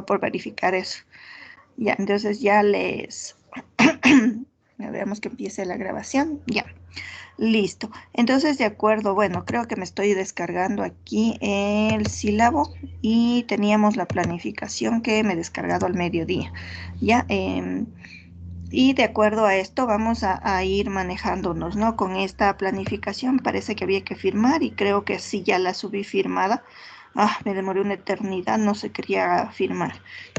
por verificar eso. Ya, entonces ya les... Veamos que empiece la grabación. Ya, listo. Entonces, de acuerdo, bueno, creo que me estoy descargando aquí el sílabo y teníamos la planificación que me he descargado al mediodía. Ya, y de acuerdo a esto vamos a ir manejándonos, ¿no? Con esta planificación parece que había que firmar y creo que sí ya la subí firmada. Ah, me demoré una eternidad, no se quería firmar.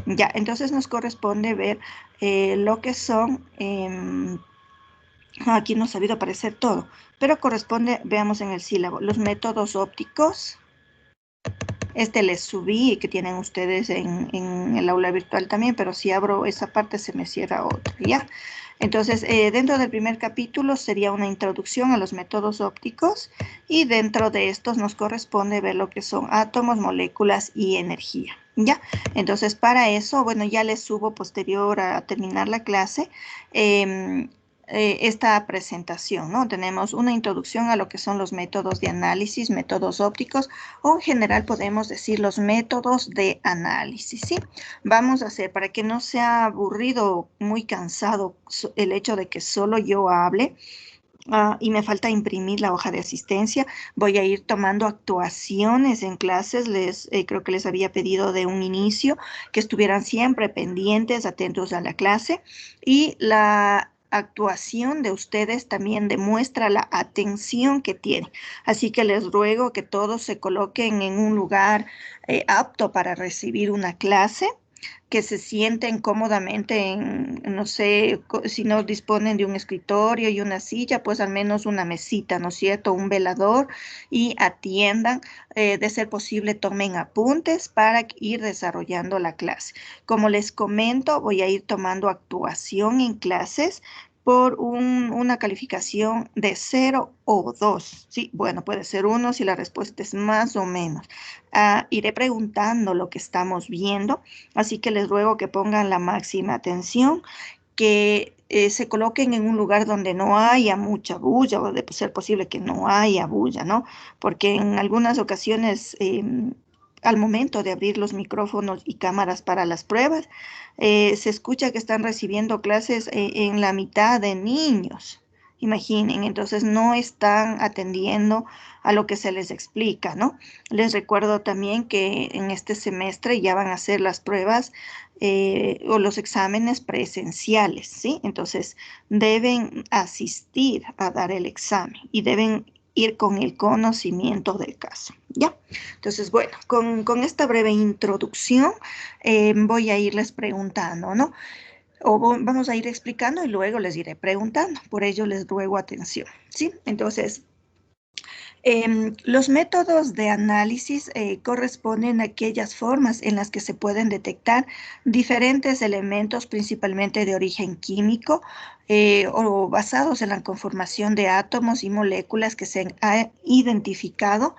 Ya, entonces nos corresponde ver lo que son, aquí no ha sabido aparecer todo, pero corresponde, veamos en el sílabo, los métodos ópticos. Este les subí que tienen ustedes en el aula virtual también, pero si abro esa parte se me cierra otra, ¿ya? Entonces, dentro del primer capítulo sería una introducción a los métodos ópticos y dentro de estos nos corresponde ver lo que son átomos, moléculas y energía, ¿ya? Entonces, para eso, bueno, ya les subo posterior a terminar la clase, esta presentación, ¿no? Tenemos una introducción a lo que son los métodos de análisis, métodos ópticos, o en general podemos decir los métodos de análisis, ¿sí? Vamos a hacer, para que no sea aburrido, muy cansado el hecho de que solo yo hable, y me falta imprimir la hoja de asistencia. Voy a ir tomando actuaciones en clases. Creo que les había pedido de un inicio que estuvieran siempre pendientes, atentos a la clase. Y la actuación de ustedes también demuestra la atención que tienen. Así que les ruego que todos se coloquen en un lugar apto para recibir una clase, que se sienten cómodamente no sé, si no disponen de un escritorio y una silla, pues al menos una mesita, ¿no es cierto? Un velador, y atiendan, de ser posible, tomen apuntes para ir desarrollando la clase. Como les comento, voy a ir tomando actuación en clases por una calificación de 0 o 2. Sí, bueno, puede ser 1 si la respuesta es más o menos. Iré preguntando lo que estamos viendo, así que les ruego que pongan la máxima atención, que se coloquen en un lugar donde no haya mucha bulla, o de ser posible que no haya bulla, ¿no? Porque en algunas ocasiones, al momento de abrir los micrófonos y cámaras para las pruebas, se escucha que están recibiendo clases en la mitad de niños. Imaginen, entonces no están atendiendo a lo que se les explica, ¿no? Les recuerdo también que en este semestre ya van a hacer las pruebas o los exámenes presenciales, ¿sí? Entonces deben asistir a dar el examen y deben ir con el conocimiento del caso, ¿ya? Entonces, bueno, con esta breve introducción voy a irles preguntando, ¿no? O vamos a ir explicando y luego les iré preguntando. Por ello les ruego atención, ¿sí? Entonces, los métodos de análisis corresponden a aquellas formas en las que se pueden detectar diferentes elementos, principalmente de origen químico, o basados en la conformación de átomos y moléculas que se han identificado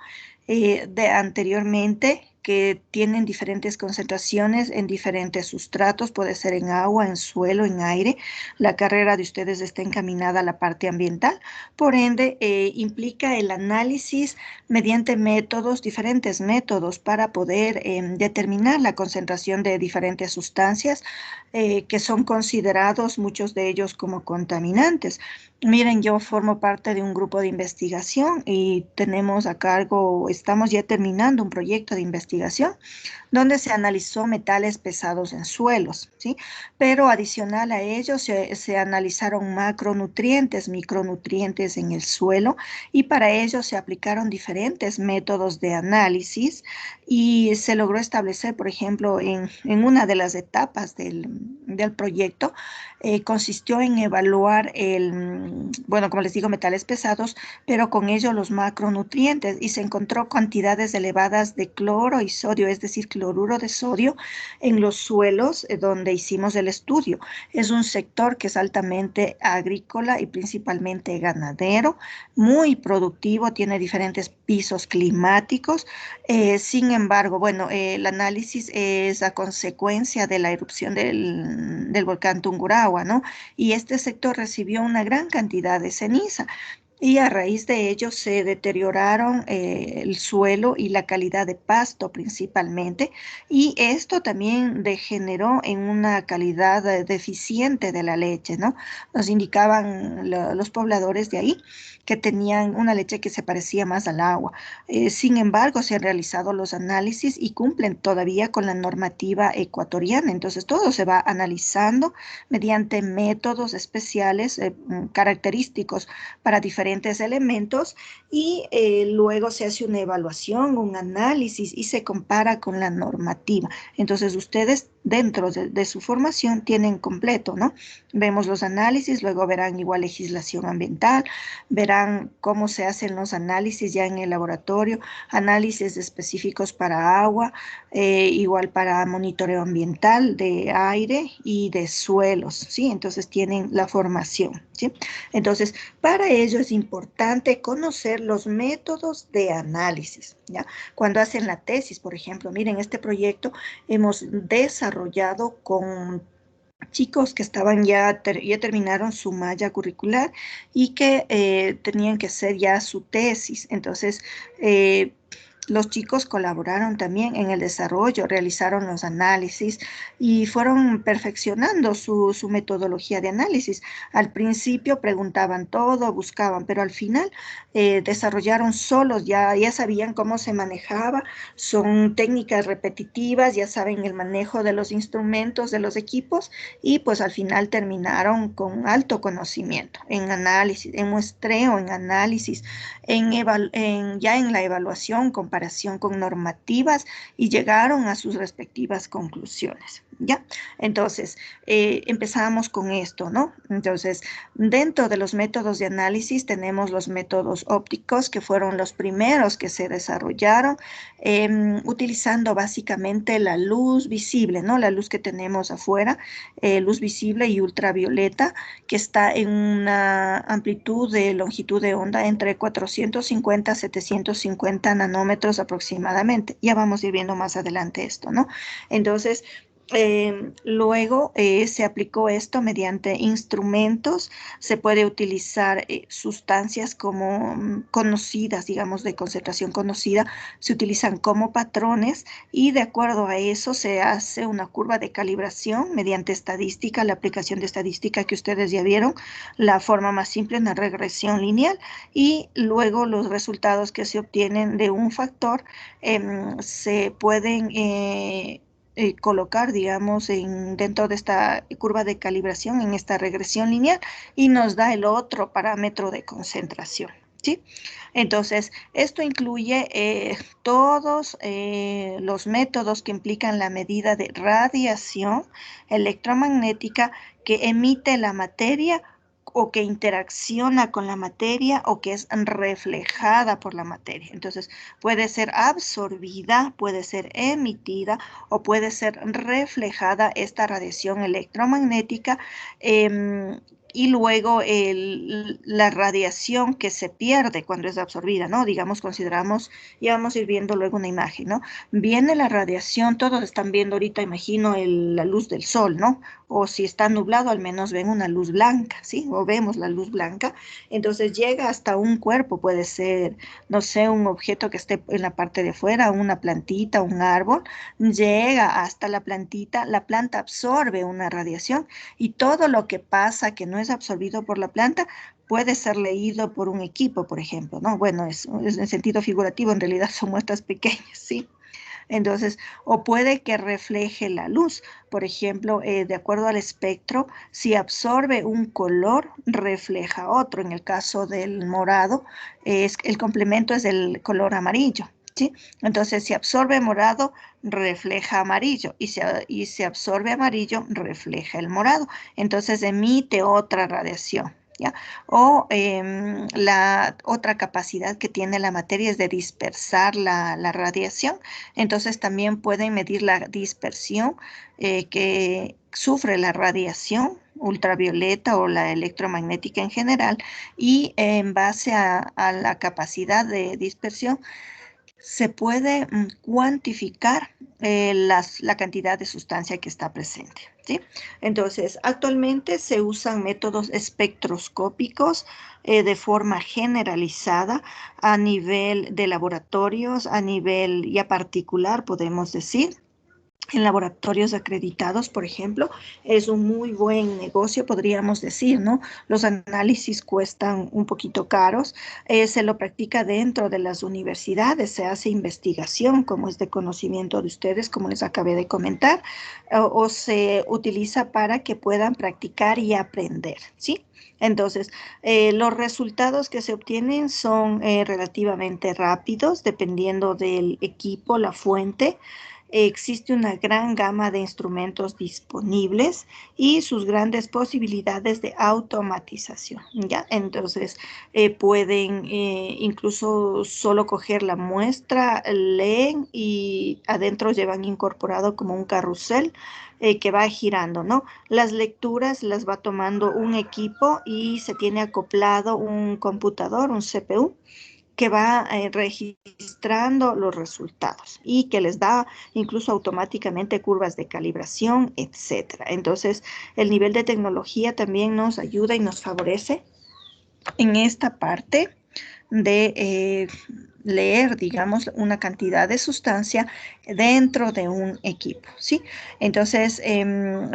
de anteriormente, que tienen diferentes concentraciones en diferentes sustratos, puede ser en agua, en suelo, en aire. La carrera de ustedes está encaminada a la parte ambiental, por ende, implica el análisis mediante métodos, diferentes métodos, para poder determinar la concentración de diferentes sustancias que son considerados, muchos de ellos, como contaminantes. Miren, yo formo parte de un grupo de investigación y tenemos a cargo, estamos ya terminando un proyecto de investigación donde se analizó metales pesados en suelos, ¿sí? Pero adicional a ello se analizaron macronutrientes, micronutrientes en el suelo, y para ello se aplicaron diferentes métodos de análisis y se logró establecer, por ejemplo, en una de las etapas del proyecto, consistió en evaluar bueno, como les digo, metales pesados, pero con ello los macronutrientes, y se encontró cantidades elevadas de cloro y sodio, es decir, cloruro de sodio, en los suelos donde hicimos el estudio. Es un sector que es altamente agrícola y principalmente ganadero, muy productivo, tiene diferentes pisos climáticos. Sin embargo, bueno, el análisis es a consecuencia de la erupción del volcán Tungurahua, ¿no? Y este sector recibió una gran cantidad de ceniza. y a raíz de ello se deterioraron el suelo y la calidad de pasto principalmente, y esto también degeneró en una calidad deficiente de la leche, ¿no? Nos indicaban los pobladores de ahí que tenían una leche que se parecía más al agua. Sin embargo, se han realizado los análisis y cumplen todavía con la normativa ecuatoriana. Entonces, todo se va analizando mediante métodos especiales característicos para diferentes elementos, y luego se hace una evaluación, un análisis y se compara con la normativa. Entonces ustedes dentro de su formación tienen completo, ¿no? Vemos los análisis, luego verán igual legislación ambiental, verán cómo se hacen los análisis ya en el laboratorio, análisis específicos para agua, igual para monitoreo ambiental de aire y de suelos, ¿sí? Entonces tienen la formación, ¿sí? Entonces, para ello es importante conocer los métodos de análisis, ¿ya? Cuando hacen la tesis, por ejemplo, miren, este proyecto hemos desarrollado con chicos que estaban ya terminaron su malla curricular y que tenían que hacer ya su tesis. Entonces, eh, los chicos colaboraron también en el desarrollo, realizaron los análisis y fueron perfeccionando su metodología de análisis. Al principio preguntaban todo, buscaban, pero al final desarrollaron solos, ya sabían cómo se manejaba, son técnicas repetitivas, ya saben el manejo de los instrumentos, de los equipos, y pues al final terminaron con alto conocimiento en análisis, en muestreo, en análisis, ya en la evaluación, comparación con normativas, y llegaron a sus respectivas conclusiones. ¿Ya? Entonces, empezamos con esto, ¿no? Entonces, dentro de los métodos de análisis tenemos los métodos ópticos, que fueron los primeros que se desarrollaron, utilizando básicamente la luz visible, ¿no? La luz que tenemos afuera, luz visible y ultravioleta, que está en una amplitud de longitud de onda entre 450 a 750 nanómetros aproximadamente. Ya vamos a ir viendo más adelante esto, ¿no? Entonces, luego se aplicó esto mediante instrumentos. Se puede utilizar sustancias como conocidas, digamos, de concentración conocida, se utilizan como patrones, y de acuerdo a eso se hace una curva de calibración mediante estadística, la aplicación de estadística que ustedes ya vieron, la forma más simple, una regresión lineal, y luego los resultados que se obtienen de un factor se pueden colocar, digamos, dentro de esta curva de calibración, en esta regresión lineal, y nos da el otro parámetro de concentración, ¿sí? Entonces, esto incluye todos los métodos que implican la medida de radiación electromagnética que emite la materia, o que interacciona con la materia, o que es reflejada por la materia. Entonces, puede ser absorbida, puede ser emitida, o puede ser reflejada esta radiación electromagnética, y luego la radiación que se pierde cuando es absorbida, ¿no? Digamos, consideramos, y vamos a ir viendo luego una imagen, ¿no? Viene la radiación, todos están viendo ahorita, imagino, la luz del sol, ¿no? O si está nublado, al menos ven una luz blanca, ¿sí? O vemos la luz blanca. Entonces llega hasta un cuerpo, puede ser, no sé, un objeto que esté en la parte de afuera, una plantita, un árbol, llega hasta la planta absorbe una radiación, y todo lo que pasa que no es absorbido por la planta puede ser leído por un equipo, por ejemplo, ¿no? Bueno, es en sentido figurativo, en realidad son muestras pequeñas, ¿sí? Entonces, o puede que refleje la luz. Por ejemplo, de acuerdo al espectro, si absorbe un color, refleja otro. En el caso del morado, el complemento es del color amarillo, ¿sí? Entonces, si absorbe morado, refleja amarillo, y si absorbe amarillo, refleja el morado. Entonces, emite otra radiación. ¿Ya? O la otra capacidad que tiene la materia es de dispersar la radiación. Entonces también pueden medir la dispersión que sufre la radiación ultravioleta o la electromagnética en general, y en base a la capacidad de dispersión se puede cuantificar la cantidad de sustancia que está presente, ¿sí? Entonces, actualmente se usan métodos espectroscópicos de forma generalizada a nivel de laboratorios, a nivel ya particular, podemos decir. En laboratorios acreditados, por ejemplo, es un muy buen negocio, podríamos decir, ¿no? Los análisis cuestan un poquito caros, se lo practica dentro de las universidades, se hace investigación, como es de conocimiento de ustedes, como les acabé de comentar, o se utiliza para que puedan practicar y aprender, ¿sí? Entonces, los resultados que se obtienen son relativamente rápidos, dependiendo del equipo, la fuente. Existe una gran gama de instrumentos disponibles y sus grandes posibilidades de automatización, ¿ya? Entonces, pueden incluso solo coger la muestra, leen y adentro llevan incorporado como un carrusel que va girando, ¿no? Las lecturas las va tomando un equipo y se tiene acoplado un computador, un CPU, que va registrando los resultados y que les da incluso automáticamente curvas de calibración, etcétera. Entonces, el nivel de tecnología también nos ayuda y nos favorece en esta parte de leer, digamos, una cantidad de sustancia dentro de un equipo, ¿sí? Entonces,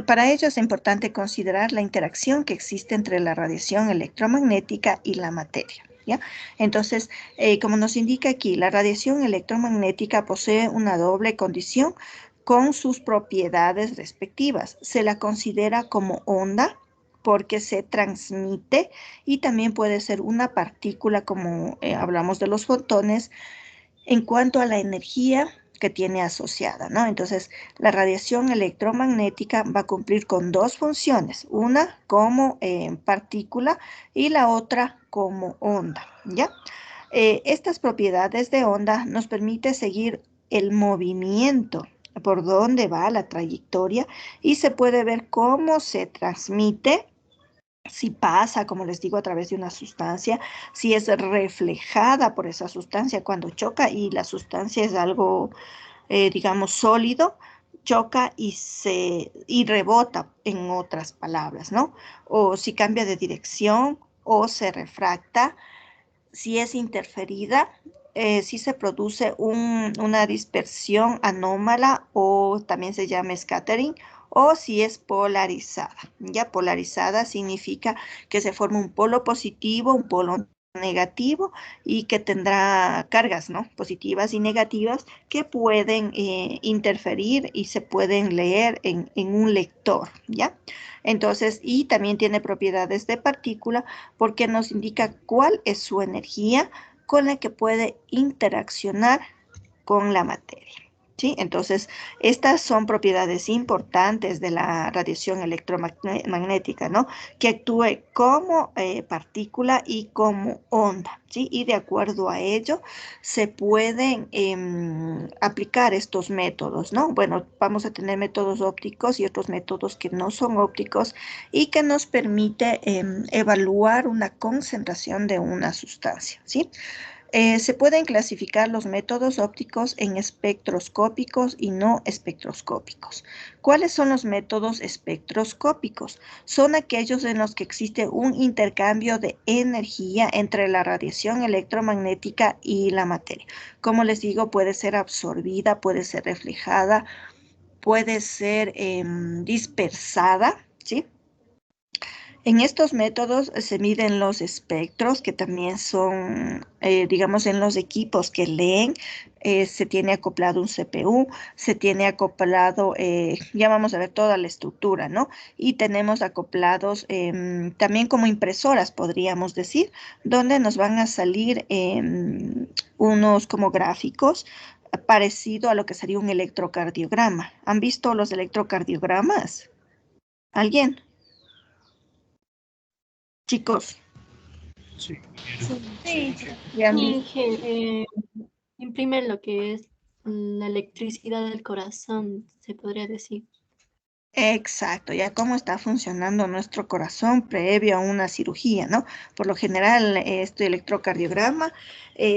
para ello es importante considerar la interacción que existe entre la radiación electromagnética y la materia, ¿ya? Entonces, como nos indica aquí, la radiación electromagnética posee una doble condición con sus propiedades respectivas. Se la considera como onda porque se transmite y también puede ser una partícula, como hablamos de los fotones, en cuanto a la energía que tiene asociada, ¿no? Entonces, la radiación electromagnética va a cumplir con dos funciones, una como partícula y la otra como onda, ¿ya? Estas propiedades de onda nos permite seguir el movimiento, por dónde va la trayectoria y se puede ver cómo se transmite, si pasa, como les digo, a través de una sustancia, si es reflejada por esa sustancia cuando choca y la sustancia es algo, digamos, sólido, choca y rebota, en otras palabras, ¿no? O si cambia de dirección o se refracta, si es interferida, si se produce una dispersión anómala o también se llama scattering, o si es polarizada. Ya polarizada significa que se forma un polo positivo, un polo negativo y que tendrá cargas, ¿no? Positivas y negativas que pueden interferir y se pueden leer en un lector, ¿ya? Entonces, y también tiene propiedades de partícula porque nos indica cuál es su energía con la que puede interaccionar con la materia, ¿sí? Entonces, estas son propiedades importantes de la radiación electromagnética, ¿no? Que actúe como partícula y como onda, ¿sí? Y de acuerdo a ello, se pueden aplicar estos métodos, ¿no? Bueno, vamos a tener métodos ópticos y otros métodos que no son ópticos y que nos permite evaluar una concentración de una sustancia, ¿sí? Se pueden clasificar los métodos ópticos en espectroscópicos y no espectroscópicos. ¿Cuáles son los métodos espectroscópicos? Son aquellos en los que existe un intercambio de energía entre la radiación electromagnética y la materia. Como les digo, puede ser absorbida, puede ser reflejada, puede ser dispersada, ¿sí? En estos métodos se miden los espectros, que también son, digamos, en los equipos que leen, se tiene acoplado un CPU, se tiene acoplado, ya vamos a ver toda la estructura, ¿no? Y tenemos acoplados también como impresoras, podríamos decir, donde nos van a salir unos como gráficos parecido a lo que sería un electrocardiograma. ¿Han visto los electrocardiogramas? ¿Alguien? Chicos. Sí, Sí, sí, sí, ¿Ya han visto? Inge, imprime lo que es la electricidad del corazón, se podría decir. Exacto, ya cómo está funcionando nuestro corazón previo a una cirugía, ¿no? Por lo general, este electrocardiograma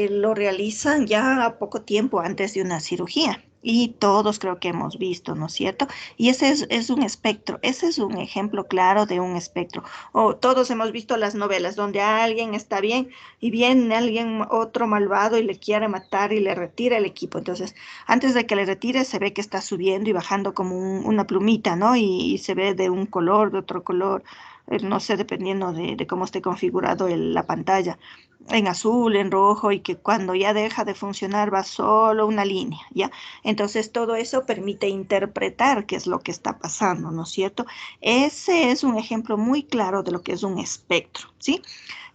lo realizan ya a poco tiempo antes de una cirugía. Y todos creo que hemos visto, ¿no es cierto? Y ese es un espectro, ese es un ejemplo claro de un espectro. O todos hemos visto las novelas donde alguien está bien y viene alguien otro malvado y le quiere matar y le retira el equipo. Entonces, antes de que le retire, se ve que está subiendo y bajando como una plumita, ¿no? Y se ve de un color, de otro color, no sé, dependiendo de cómo esté configurado la pantalla, en azul, en rojo, y que cuando ya deja de funcionar va solo una línea, ¿ya? Entonces todo eso permite interpretar qué es lo que está pasando, ¿no es cierto? Ese es un ejemplo muy claro de lo que es un espectro, ¿sí?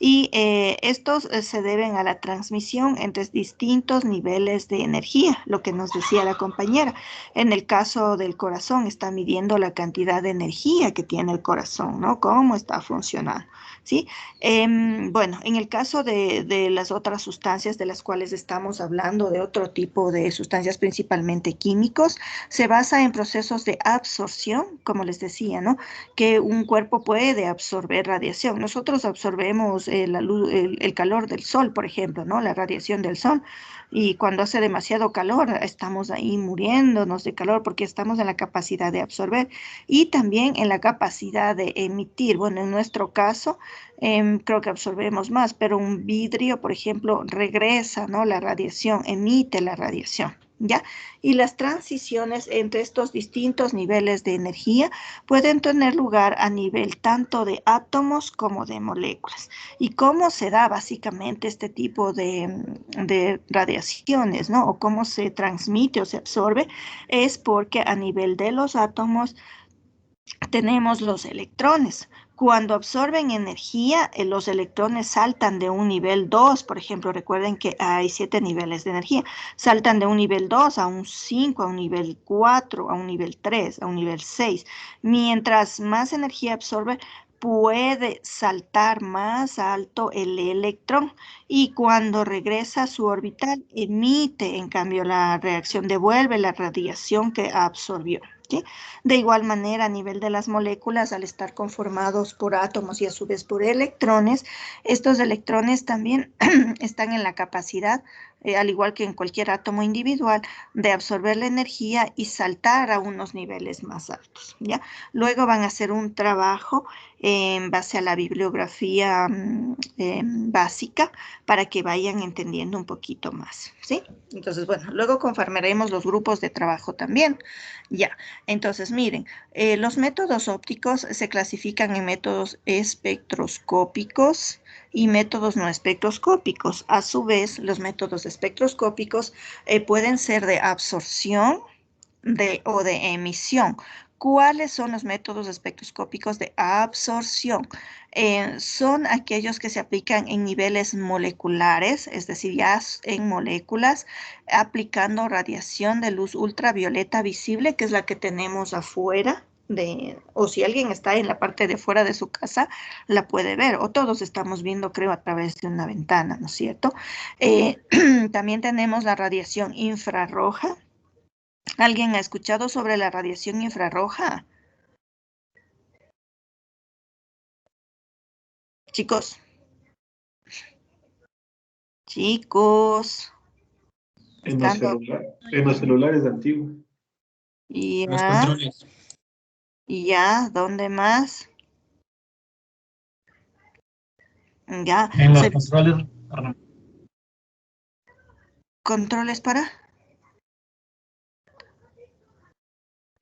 Y estos se deben a la transmisión entre distintos niveles de energía, lo que nos decía la compañera. En el caso del corazón, está midiendo la cantidad de energía que tiene el corazón, ¿no? Cómo está funcionando, ¿sí? Bueno, en el caso de las otras sustancias de las cuales estamos hablando, de otro tipo de sustancias principalmente químicos, se basa en procesos de absorción, como les decía, ¿no? Que un cuerpo puede absorber radiación. Nosotros absorbemos la luz, el calor del sol, por ejemplo, ¿no? La radiación del sol. Y cuando hace demasiado calor, estamos ahí muriéndonos de calor porque estamos en la capacidad de absorber y también en la capacidad de emitir. Bueno, en nuestro caso, creo que absorbemos más, pero un vidrio, por ejemplo, regresa, ¿no? La radiación, emite la radiación, ¿ya? Y las transiciones entre estos distintos niveles de energía pueden tener lugar a nivel tanto de átomos como de moléculas. ¿Y cómo se da básicamente este tipo de radiaciones, ¿no? O cómo se transmite o se absorbe, es porque a nivel de los átomos tenemos los electrones. Cuando absorben energía, los electrones saltan de un nivel 2, por ejemplo, recuerden que hay 7 niveles de energía, saltan de un nivel 2 a un 5, a un nivel 4, a un nivel 3, a un nivel 6. Mientras más energía absorbe, puede saltar más alto el electrón y cuando regresa a su orbital emite, en cambio, la reacción devuelve la radiación que absorbió, ¿sí? De igual manera, a nivel de las moléculas, al estar conformados por átomos y a su vez por electrones, estos electrones también están en la capacidad, al igual que en cualquier átomo individual, de absorber la energía y saltar a unos niveles más altos, ¿ya? Luego van a hacer un trabajo en base a la bibliografía básica para que vayan entendiendo un poquito más, ¿sí? Entonces, bueno, luego conformaremos los grupos de trabajo también, ya. Entonces, miren, los métodos ópticos se clasifican en métodos espectroscópicos y métodos no espectroscópicos. A su vez, los métodos espectroscópicos pueden ser de absorción o de emisión. ¿Cuáles son los métodos espectroscópicos de absorción? Son aquellos que se aplican en niveles moleculares, es decir, ya en moléculas, aplicando radiación de luz ultravioleta visible, que es la que tenemos afuera. O si alguien está en la parte de fuera de su casa, la puede ver, o todos estamos viendo, creo, a través de una ventana, ¿no es cierto? También tenemos la radiación infrarroja. ¿Alguien ha escuchado sobre la radiación infrarroja? Chicos, chicos, estando En los celulares antiguos. Los ya, controles. ya, ¿dónde más? Ya, En los controles, controles para.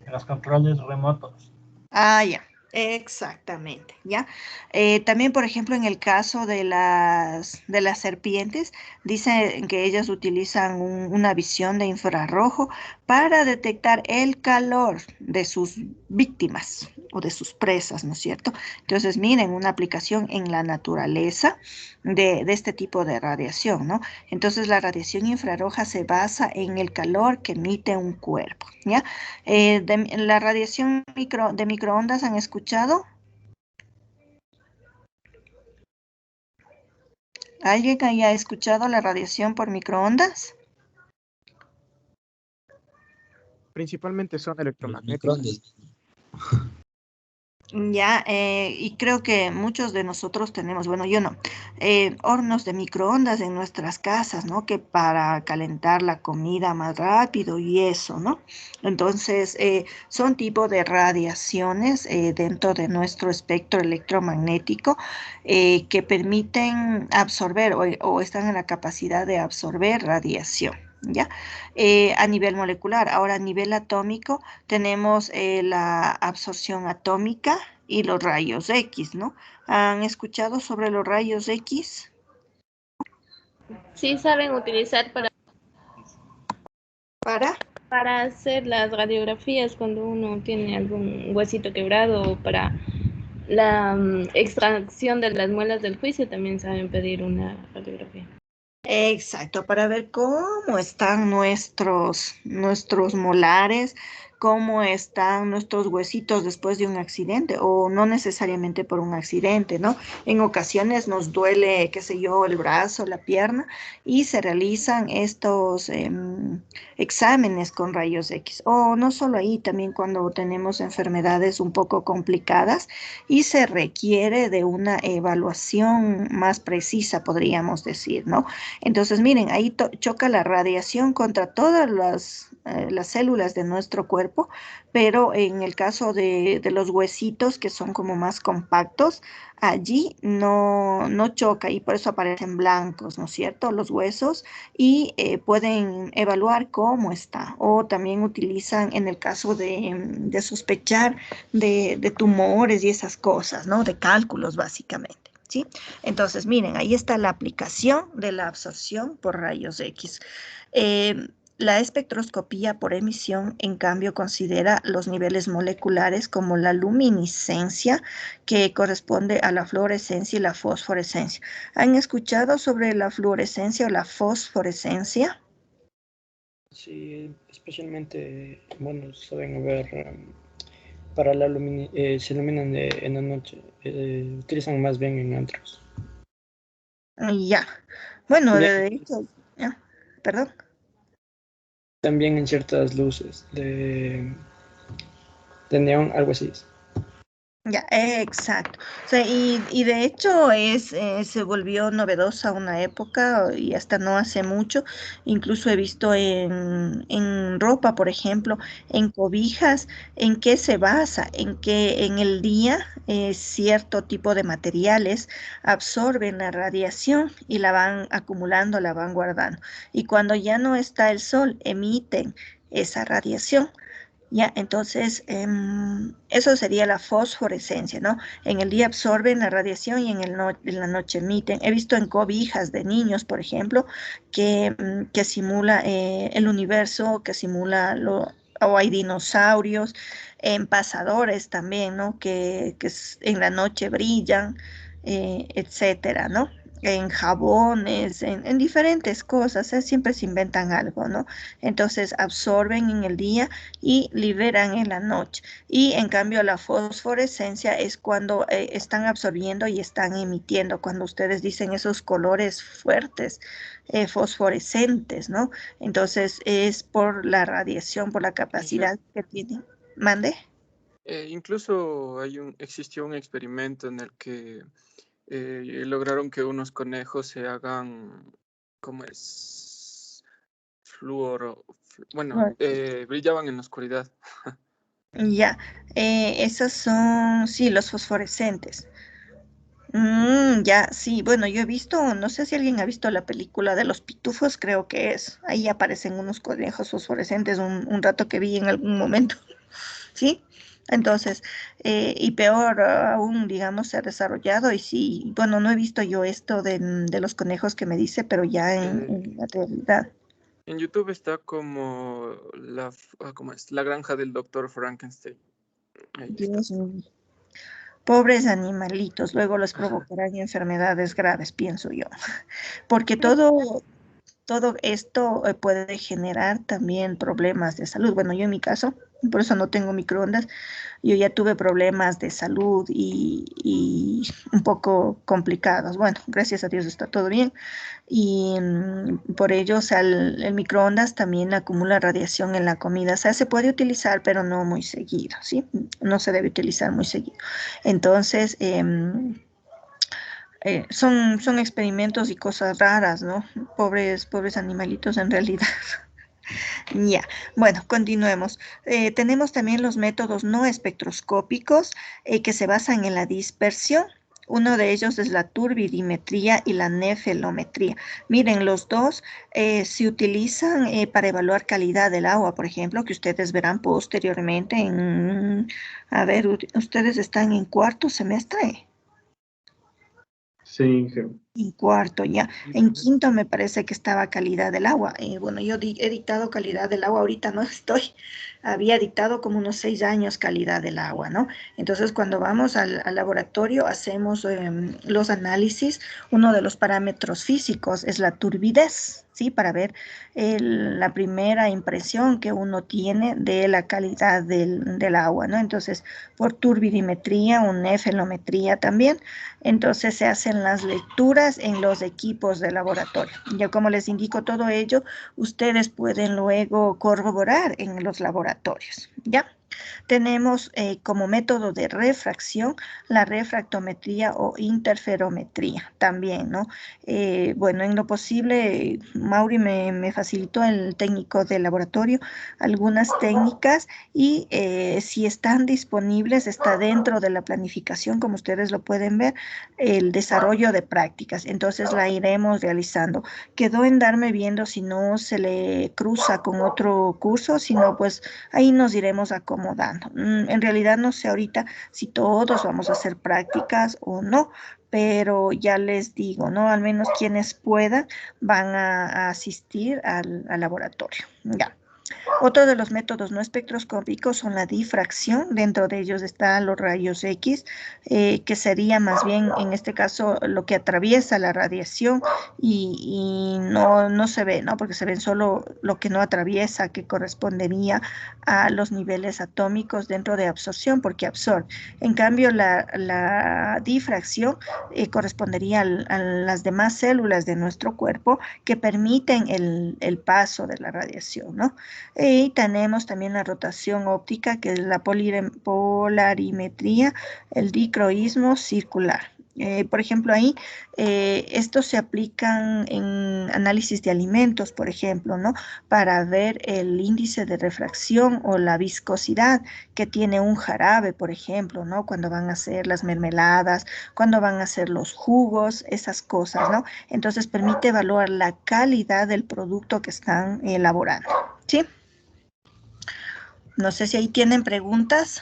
en los controles remotos. Ah, ya, exactamente, ¿ya? También, por ejemplo, en el caso de las serpientes, dicen que ellas utilizan una visión de infrarrojo para detectar el calor de sus víctimas o de sus presas, ¿no es cierto? Entonces, miren, una aplicación en la naturaleza de este tipo de radiación, ¿no? Entonces, la radiación infrarroja se basa en el calor que emite un cuerpo, ¿ya? La radiación de microondas, ¿han escuchado? ¿Alguien haya escuchado la radiación por microondas? Principalmente son Los electromagnéticas. microondas. Ya, y creo que muchos de nosotros tenemos, bueno, yo no, hornos de microondas en nuestras casas, ¿no? Que para calentar la comida más rápido y eso, ¿no? Entonces, son tipo de radiaciones dentro de nuestro espectro electromagnético que permiten absorber o están en la capacidad de absorber radiación. ¿Ya? A nivel molecular, ahora a nivel atómico tenemos la absorción atómica y los rayos X, ¿no? ¿Han escuchado sobre los rayos X? Sí saben utilizar ¿Para? para hacer las radiografías cuando uno tiene algún huesito quebrado o para la extracción de las muelas del juicio también saben pedir una radiografía. Exacto, para ver cómo están nuestros molares, cómo están nuestros huesitos después de un accidente, o no necesariamente por un accidente, ¿no? En ocasiones nos duele, qué sé yo, el brazo, la pierna, y se realizan estos exámenes con rayos X. O no solo ahí, también cuando tenemos enfermedades un poco complicadas y se requiere de una evaluación más precisa, podríamos decir, ¿no? Entonces, miren, ahí choca la radiación contra todas las células de nuestro cuerpo, pero en el caso de los huesitos que son como más compactos, allí no choca y por eso aparecen blancos, ¿no es cierto? Los huesos y pueden evaluar cómo está. O también utilizan en el caso de sospechar de tumores y esas cosas, ¿no? De cálculos básicamente. ¿Sí? Entonces, miren, ahí está la aplicación de la absorción por rayos X. La espectroscopía por emisión, en cambio, considera los niveles moleculares como la luminiscencia, que corresponde a la fluorescencia y la fosforescencia. ¿Han escuchado sobre la fluorescencia o la fosforescencia? Sí, especialmente, bueno, saben ver, para se iluminan en la noche, utilizan más bien en antros. Ya. Bueno, Y de hecho, ya, perdón. también en ciertas luces de neón, algo así. Ya, exacto. O sea, y de hecho se volvió novedosa una época y hasta no hace mucho. Incluso he visto en ropa, por ejemplo, en cobijas, en qué se basa, en que en el día cierto tipo de materiales absorben la radiación y la van acumulando, la van guardando. Y cuando ya no está el sol, emiten esa radiación. Ya, entonces, eso sería la fosforescencia, ¿no? En el día absorben la radiación y en la noche emiten. He visto en cobijas de niños, por ejemplo, que simula el universo, que simula o hay dinosaurios, en pasadores también, ¿no? Que en la noche brillan, etcétera, ¿no? En jabones, en diferentes cosas, siempre se inventan algo, ¿no? Entonces absorben en el día y liberan en la noche. Y en cambio la fosforescencia es cuando están absorbiendo y están emitiendo, cuando ustedes dicen esos colores fuertes, fosforescentes, ¿no? Entonces es por la radiación, por la capacidad que tienen. ¿Mande? Incluso existió un experimento en el que lograron que unos conejos se hagan, ¿cómo es? Bueno, brillaban en la oscuridad. Ya, esos son, sí, los fosforescentes. Ya, sí, bueno, yo he visto, no sé si alguien ha visto la película de los pitufos, creo que es. Ahí aparecen unos conejos fosforescentes un rato que vi en algún momento, ¿sí? Entonces, y peor aún, digamos, se ha desarrollado y sí, bueno, no he visto yo esto de los conejos que me dice, pero ya Eh, en la realidad. en YouTube está como ¿cómo es? La granja del doctor Frankenstein. Ahí está. Dios mío. Pobres animalitos, luego les provocarán enfermedades graves, pienso yo. Porque todo, todo esto puede generar también problemas de salud. Bueno, yo en mi caso, por eso no tengo microondas, yo ya tuve problemas de salud y un poco complicados. Bueno, gracias a Dios está todo bien. Y por ello, o sea, el microondas también acumula radiación en la comida. O sea, se puede utilizar, pero no muy seguido, ¿sí? No se debe utilizar muy seguido. Entonces, son experimentos y cosas raras, ¿no? Pobres animalitos en realidad. Ya, bueno, continuemos. Tenemos también los métodos no espectroscópicos que se basan en la dispersión. Uno de ellos es la turbidimetría y la nefelometría. Miren, los dos se utilizan para evaluar calidad del agua, por ejemplo, que ustedes verán posteriormente a ver, ustedes están en cuarto semestre. Sí, En cuarto ya. En quinto me parece que estaba calidad del agua. Bueno, yo he dictado calidad del agua, ahorita no estoy. Había dictado como unos 6 años calidad del agua, ¿no? Entonces, cuando vamos al laboratorio, hacemos los análisis. Uno de los parámetros físicos es la turbidez, ¿sí? Para ver la primera impresión que uno tiene de la calidad del agua, ¿no? Entonces, por turbidimetría, una nefelometría también. Entonces se hacen las lecturas en los equipos de laboratorio. Ya como les indico todo ello, ustedes pueden luego corroborar en los laboratorios, ¿ya? Tenemos como método de refracción la refractometría o interferometría también, ¿no? Bueno, en lo posible, Mauri me facilitó el técnico de laboratorio algunas técnicas y si están disponibles, está dentro de la planificación, como ustedes lo pueden ver, el desarrollo de prácticas. Entonces la iremos realizando. Quedó en darme viendo si no se le cruza con otro curso, sino pues ahí nos iremos acomodando. En realidad no sé ahorita si todos vamos a hacer prácticas o no, pero ya les digo, ¿no? Al menos quienes puedan van a asistir al laboratorio. Ya. Otro de los métodos no espectroscópicos son la difracción. Dentro de ellos están los rayos X, que sería más bien, en este caso, lo que atraviesa la radiación y no se ve, ¿no? Porque se ven solo lo que no atraviesa, que correspondería a los niveles atómicos dentro de absorción, porque absorbe. En cambio, la difracción correspondería a las demás células de nuestro cuerpo que permiten el paso de la radiación, ¿no? Y tenemos también la rotación óptica, que es la polarimetría, el dicroísmo circular. Por ejemplo, ahí estos se aplican en análisis de alimentos, por ejemplo, ¿no? Para ver el índice de refracción o la viscosidad que tiene un jarabe, por ejemplo, ¿no? Cuando van a hacer las mermeladas, cuando van a hacer los jugos, esas cosas, ¿no? Entonces permite evaluar la calidad del producto que están elaborando, ¿sí? No sé si ahí tienen preguntas.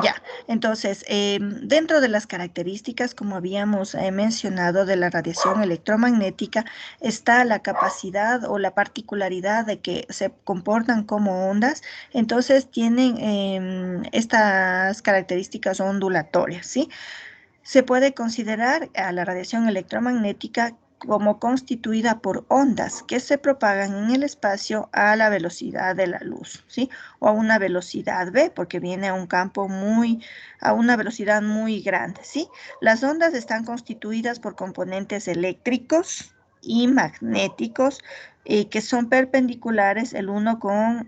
Ya, entonces, dentro de las características, como habíamos mencionado, de la radiación electromagnética, está la capacidad o la particularidad de que se comportan como ondas, entonces tienen estas características ondulatorias, ¿sí? Se puede considerar a la radiación electromagnética como constituida por ondas que se propagan en el espacio a la velocidad de la luz, ¿sí? O a una velocidad v, porque viene a un campo a una velocidad muy grande, ¿sí? Las ondas están constituidas por componentes eléctricos y magnéticos que son perpendiculares el uno con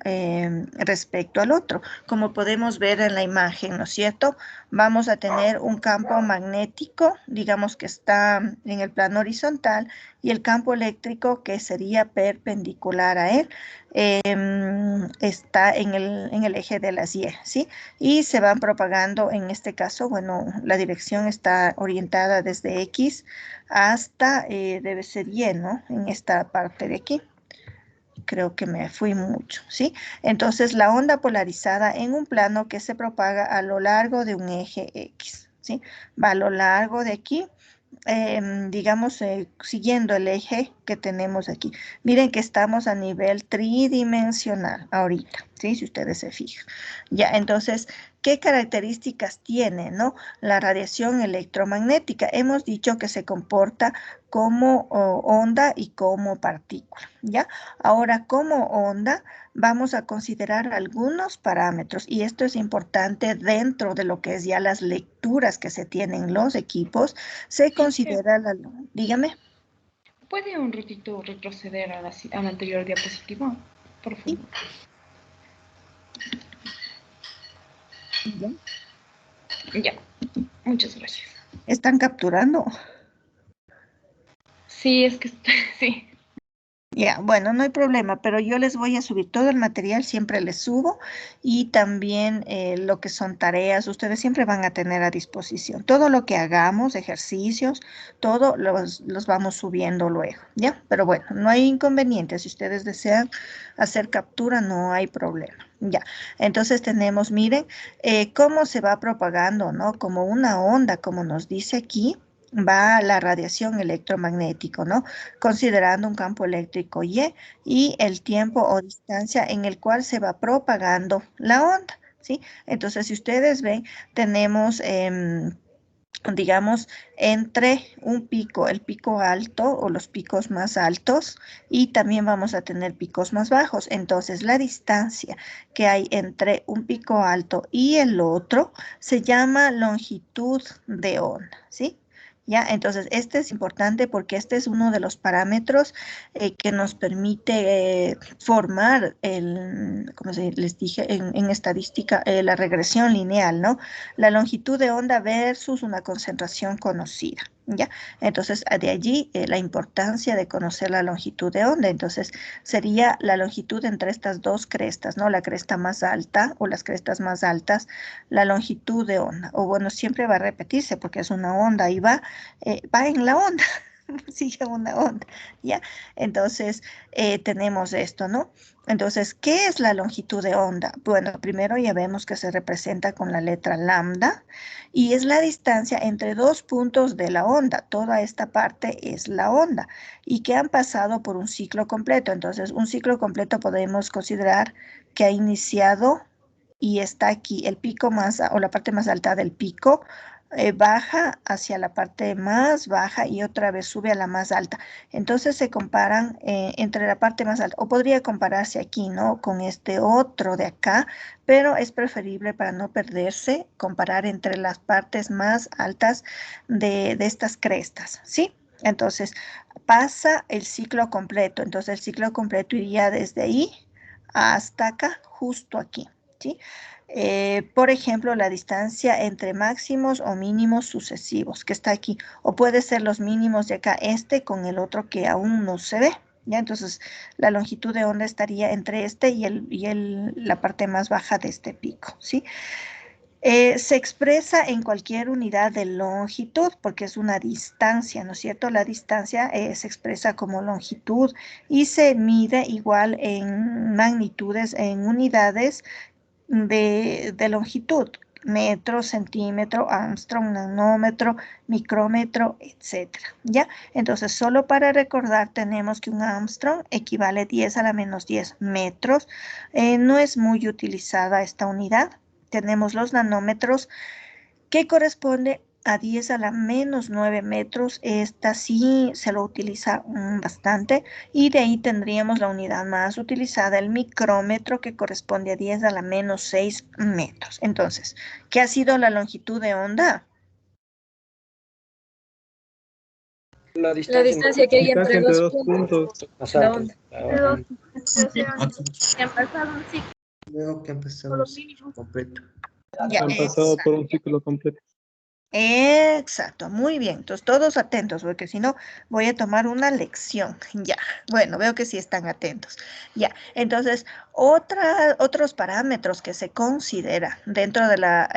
respecto al otro. Como podemos ver en la imagen, ¿no es cierto? Vamos a tener un campo magnético, digamos que está en el plano horizontal, y el campo eléctrico, que sería perpendicular a él, está en el eje de las Y, ¿sí? Y se van propagando, en este caso, bueno, la dirección está orientada desde X hasta, debe ser Y, ¿no? En esta parte de aquí. Creo que me fui mucho, ¿sí? Entonces, la onda polarizada en un plano que se propaga a lo largo de un eje X, ¿sí? Va a lo largo de aquí, digamos, siguiendo el eje que tenemos aquí. Miren que estamos a nivel tridimensional ahorita, ¿sí? Si ustedes se fijan. Ya, entonces, ¿qué características tiene, no? La radiación electromagnética. Hemos dicho que se comporta como onda y como partícula, ¿ya? Ahora, como onda, vamos a considerar algunos parámetros y esto es importante dentro de lo que es ya las lecturas que se tienen en los equipos. Se considera la... Dígame. ¿Puede un ratito retroceder a la anterior diapositiva? Por favor. Ya, muchas gracias. ¿Están capturando? Sí, es que sí. Ya, bueno, no hay problema, pero yo les voy a subir todo el material, siempre les subo y también lo que son tareas, ustedes siempre van a tener a disposición. Todo lo que hagamos, ejercicios, todo los vamos subiendo luego, ¿ya? Pero bueno, no hay inconveniente, si ustedes desean hacer captura, no hay problema, ¿ya? Entonces tenemos, miren, cómo se va propagando, ¿no? Como una onda, como nos dice aquí, va la radiación electromagnética, ¿no? Considerando un campo eléctrico y el tiempo o distancia en el cual se va propagando la onda, ¿sí? Entonces, si ustedes ven, tenemos, digamos, entre un pico, el pico alto o los picos más altos y también vamos a tener picos más bajos. Entonces, la distancia que hay entre un pico alto y el otro se llama longitud de onda, ¿sí? ¿Ya? Entonces, este es importante porque este es uno de los parámetros que nos permite formar, como les dije, en estadística, la regresión lineal, ¿no? La longitud de onda versus una concentración conocida, ¿ya? Entonces, de allí la importancia de conocer la longitud de onda. Entonces, sería la longitud entre estas dos crestas, ¿no? La cresta más alta o las crestas más altas, la longitud de onda. O bueno, siempre va a repetirse porque es una onda y va en la onda, sigue una onda, ¿ya? Entonces, tenemos esto, ¿no? Entonces, ¿qué es la longitud de onda? Bueno, primero ya vemos que se representa con la letra lambda y es la distancia entre dos puntos de la onda. Toda esta parte es la onda y que han pasado por un ciclo completo. Entonces, un ciclo completo podemos considerar que ha iniciado y está aquí el pico más, o la parte más alta del pico, baja hacia la parte más baja y otra vez sube a la más alta. Entonces se comparan entre la parte más alta, o podría compararse aquí, ¿no? Con este otro de acá, pero es preferible para no perderse, comparar entre las partes más altas de estas crestas, ¿sí? Entonces pasa el ciclo completo. Entonces el ciclo completo iría desde ahí hasta acá, justo aquí, ¿sí? Por ejemplo, la distancia entre máximos o mínimos sucesivos, que está aquí, o puede ser los mínimos de acá, este con el otro que aún no se ve, ¿ya? Entonces, la longitud de onda estaría entre este y la parte más baja de este pico, ¿sí? Se expresa en cualquier unidad de longitud porque es una distancia, ¿no es cierto? La distancia se expresa como longitud y se mide igual en magnitudes, en unidades de longitud, metro, centímetro, Armstrong, nanómetro, micrómetro, etcétera, ¿ya? Entonces, solo para recordar, tenemos que un Armstrong equivale a 10 a la menos 10 metros. No es muy utilizada esta unidad. Tenemos los nanómetros, que corresponde a 10 a la menos 9 metros. Esta sí se lo utiliza bastante. Y de ahí tendríamos la unidad más utilizada, el micrómetro, que corresponde a 10 a la menos 6 metros. Entonces, ¿qué ha sido la longitud de onda? La La distancia que hay entre Distancia dos puntos. más La alta. onda. La onda. Que han pasado un ciclo. Luego que empezamos Por lo mínimo. completo. Ya, Han pasado por un ciclo completo. exacto, muy bien. Entonces, todos atentos, porque si no, voy a tomar una lección. Ya, bueno, veo que sí están atentos. Ya, entonces, otros parámetros que se considera dentro de la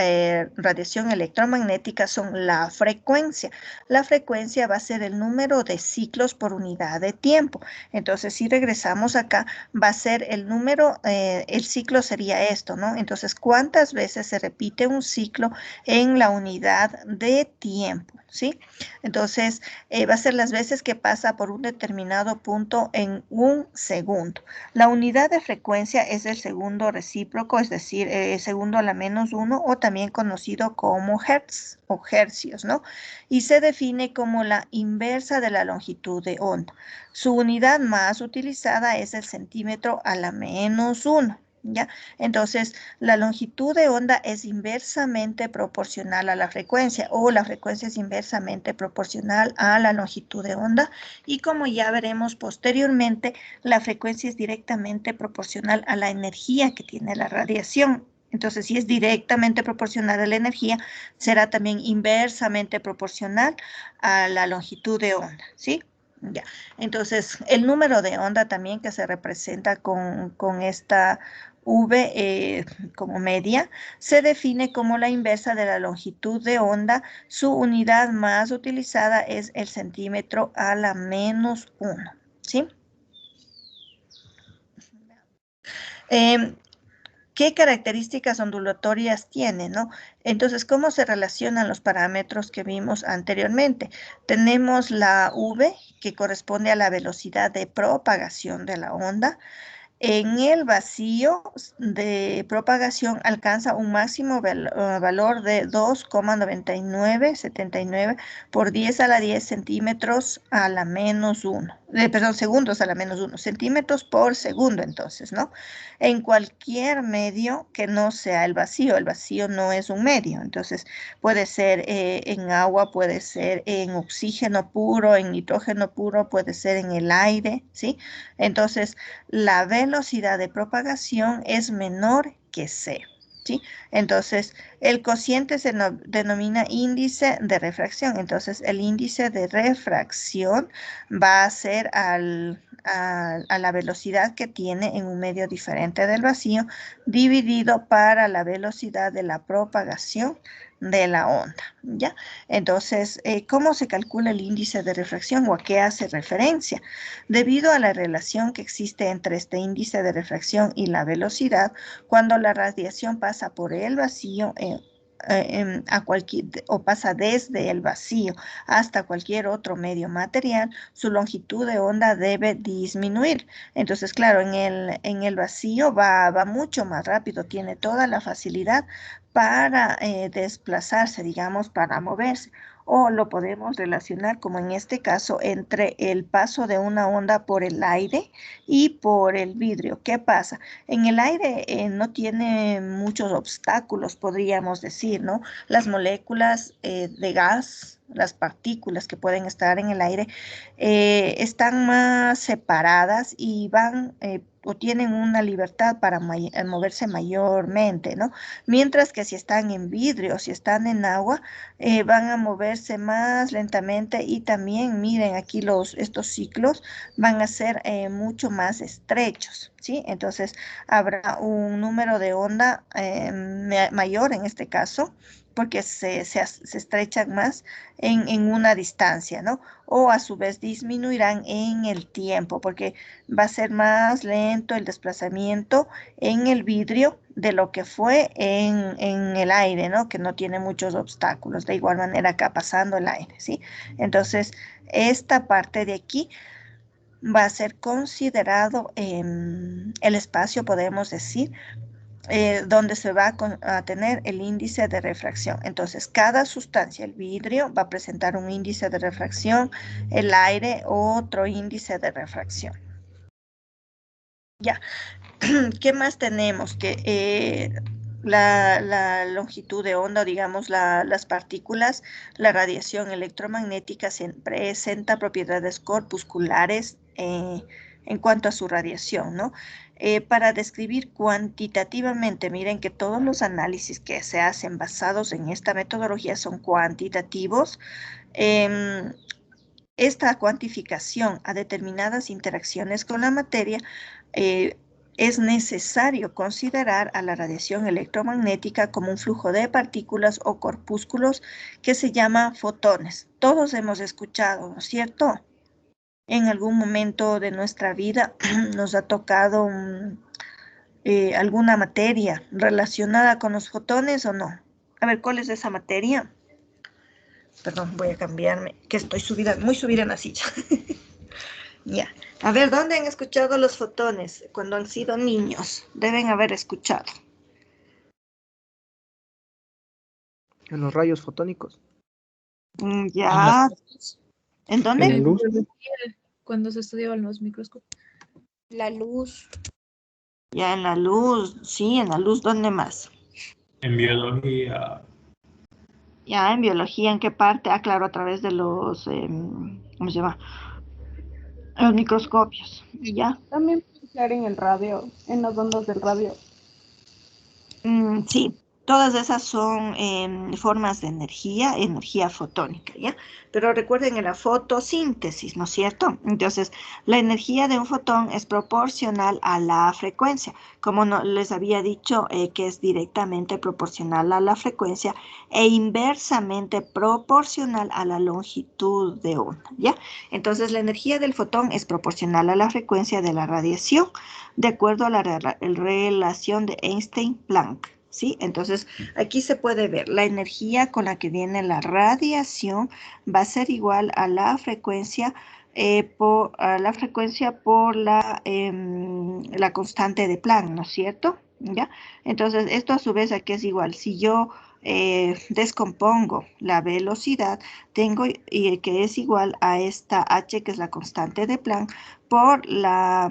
radiación electromagnética son la frecuencia. La frecuencia va a ser el número de ciclos por unidad de tiempo. Entonces, si regresamos acá, va a ser el número, el ciclo sería esto, ¿no? Entonces, ¿cuántas veces se repite un ciclo en la unidad de tiempo, ¿sí? Entonces, va a ser las veces que pasa por un determinado punto en un segundo. La unidad de frecuencia es el segundo recíproco, es decir, segundo a la -1, o también conocido como hertz o hercios, ¿no? Y se define como la inversa de la longitud de onda. Su unidad más utilizada es el centímetro a la -1. ¿Ya? Entonces, la longitud de onda es inversamente proporcional a la frecuencia, o la frecuencia es inversamente proporcional a la longitud de onda, y como ya veremos posteriormente, la frecuencia es directamente proporcional a la energía que tiene la radiación. Entonces, si es directamente proporcional a la energía, será también inversamente proporcional a la longitud de onda, ¿sí? Ya. Entonces, el número de onda también que se representa con esta V como media, se define como la inversa de la longitud de onda. Su unidad más utilizada es el centímetro a la -1, ¿sí? ¿Qué características ondulatorias tiene, no? Entonces, ¿cómo se relacionan los parámetros que vimos anteriormente? Tenemos la V, que corresponde a la velocidad de propagación de la onda. En el vacío de propagación alcanza un máximo valor de 2,9979 por 10 a la 10 centímetros a la -1. Perdón, segundos a la -1, centímetros por segundo, entonces, ¿no? En cualquier medio que no sea el vacío no es un medio, entonces puede ser en agua, puede ser en oxígeno puro, en nitrógeno puro, puede ser en el aire, ¿sí? Entonces, la velocidad de propagación es menor que c, ¿sí? Entonces, el cociente se denomina índice de refracción. Entonces, el índice de refracción va a ser a la velocidad que tiene en un medio diferente del vacío, dividido para la velocidad de la propagación de la onda, ¿ya? Entonces, ¿cómo se calcula el índice de refracción o a qué hace referencia? Debido a la relación que existe entre este índice de refracción y la velocidad, cuando la radiación pasa por el vacío, o pasa desde el vacío hasta cualquier otro medio material, su longitud de onda debe disminuir. Entonces, claro, en el vacío va mucho más rápido, tiene toda la facilidad para desplazarse, digamos, para moverse. O lo podemos relacionar, como en este caso, entre el paso de una onda por el aire y por el vidrio. ¿Qué pasa? En el aire no tiene muchos obstáculos, podríamos decir, ¿no? Las moléculas de gas, las partículas que pueden estar en el aire, están más separadas y van o tienen una libertad para moverse mayormente, ¿no? Mientras que si están en vidrio, si están en agua, van a moverse más lentamente, y también, miren aquí estos ciclos van a ser mucho más estrechos, ¿sí? Entonces, habrá un número de onda mayor en este caso, porque se estrechan más en una distancia, ¿no? O a su vez disminuirán en el tiempo, porque va a ser más lento el desplazamiento en el vidrio de lo que fue en el aire, ¿no? Que no tiene muchos obstáculos. De igual manera acá pasando el aire, ¿sí? Entonces, esta parte de aquí va a ser considerado el espacio, podemos decir, donde se va a tener el índice de refracción. Entonces, cada sustancia, el vidrio, va a presentar un índice de refracción, el aire, otro índice de refracción. Ya, ¿qué más tenemos? Que la longitud de onda, digamos, las partículas, la radiación electromagnética presenta propiedades corpusculares en cuanto a su radiación, ¿no? Para describir cuantitativamente, miren que todos los análisis que se hacen basados en esta metodología son cuantitativos. Esta cuantificación a determinadas interacciones con la materia es necesario considerar a la radiación electromagnética como un flujo de partículas o corpúsculos que se llama fotones. Todos hemos escuchado, ¿no es cierto? En algún momento de nuestra vida nos ha tocado alguna materia relacionada con los fotones, ¿o no? A ver, ¿cuál es esa materia? Perdón, voy a cambiarme, que estoy muy subida en la silla. Ya. A ver, ¿dónde han escuchado los fotones? Cuando han sido niños, deben haber escuchado. En los rayos fotónicos. Ya. ¿En dónde? En la luz. Cuando se estudiaban los microscopios. La luz. Ya en la luz, sí, en la luz, ¿dónde más? En biología. Ya en biología, ¿en qué parte? Ah, claro, a través de los, ¿cómo se llama? Los microscopios, ya. También pensar en el radio, en las ondas del radio. Sí, todas esas son formas de energía fotónica, ¿ya? Pero recuerden en la fotosíntesis, ¿no es cierto? Entonces, la energía de un fotón es proporcional a la frecuencia. Como les había dicho, que es directamente proporcional a la frecuencia e inversamente proporcional a la longitud de onda, ¿ya? Entonces, la energía del fotón es proporcional a la frecuencia de la radiación, de acuerdo a la relación de Einstein-Planck. ¿Sí? Entonces, aquí se puede ver la energía con la que viene la radiación va a ser igual a la frecuencia por la constante de Planck, ¿no es cierto? ¿Ya? Entonces, esto a su vez aquí es igual. Si yo descompongo la velocidad, tengo que es igual a esta h, que es la constante de Planck, por la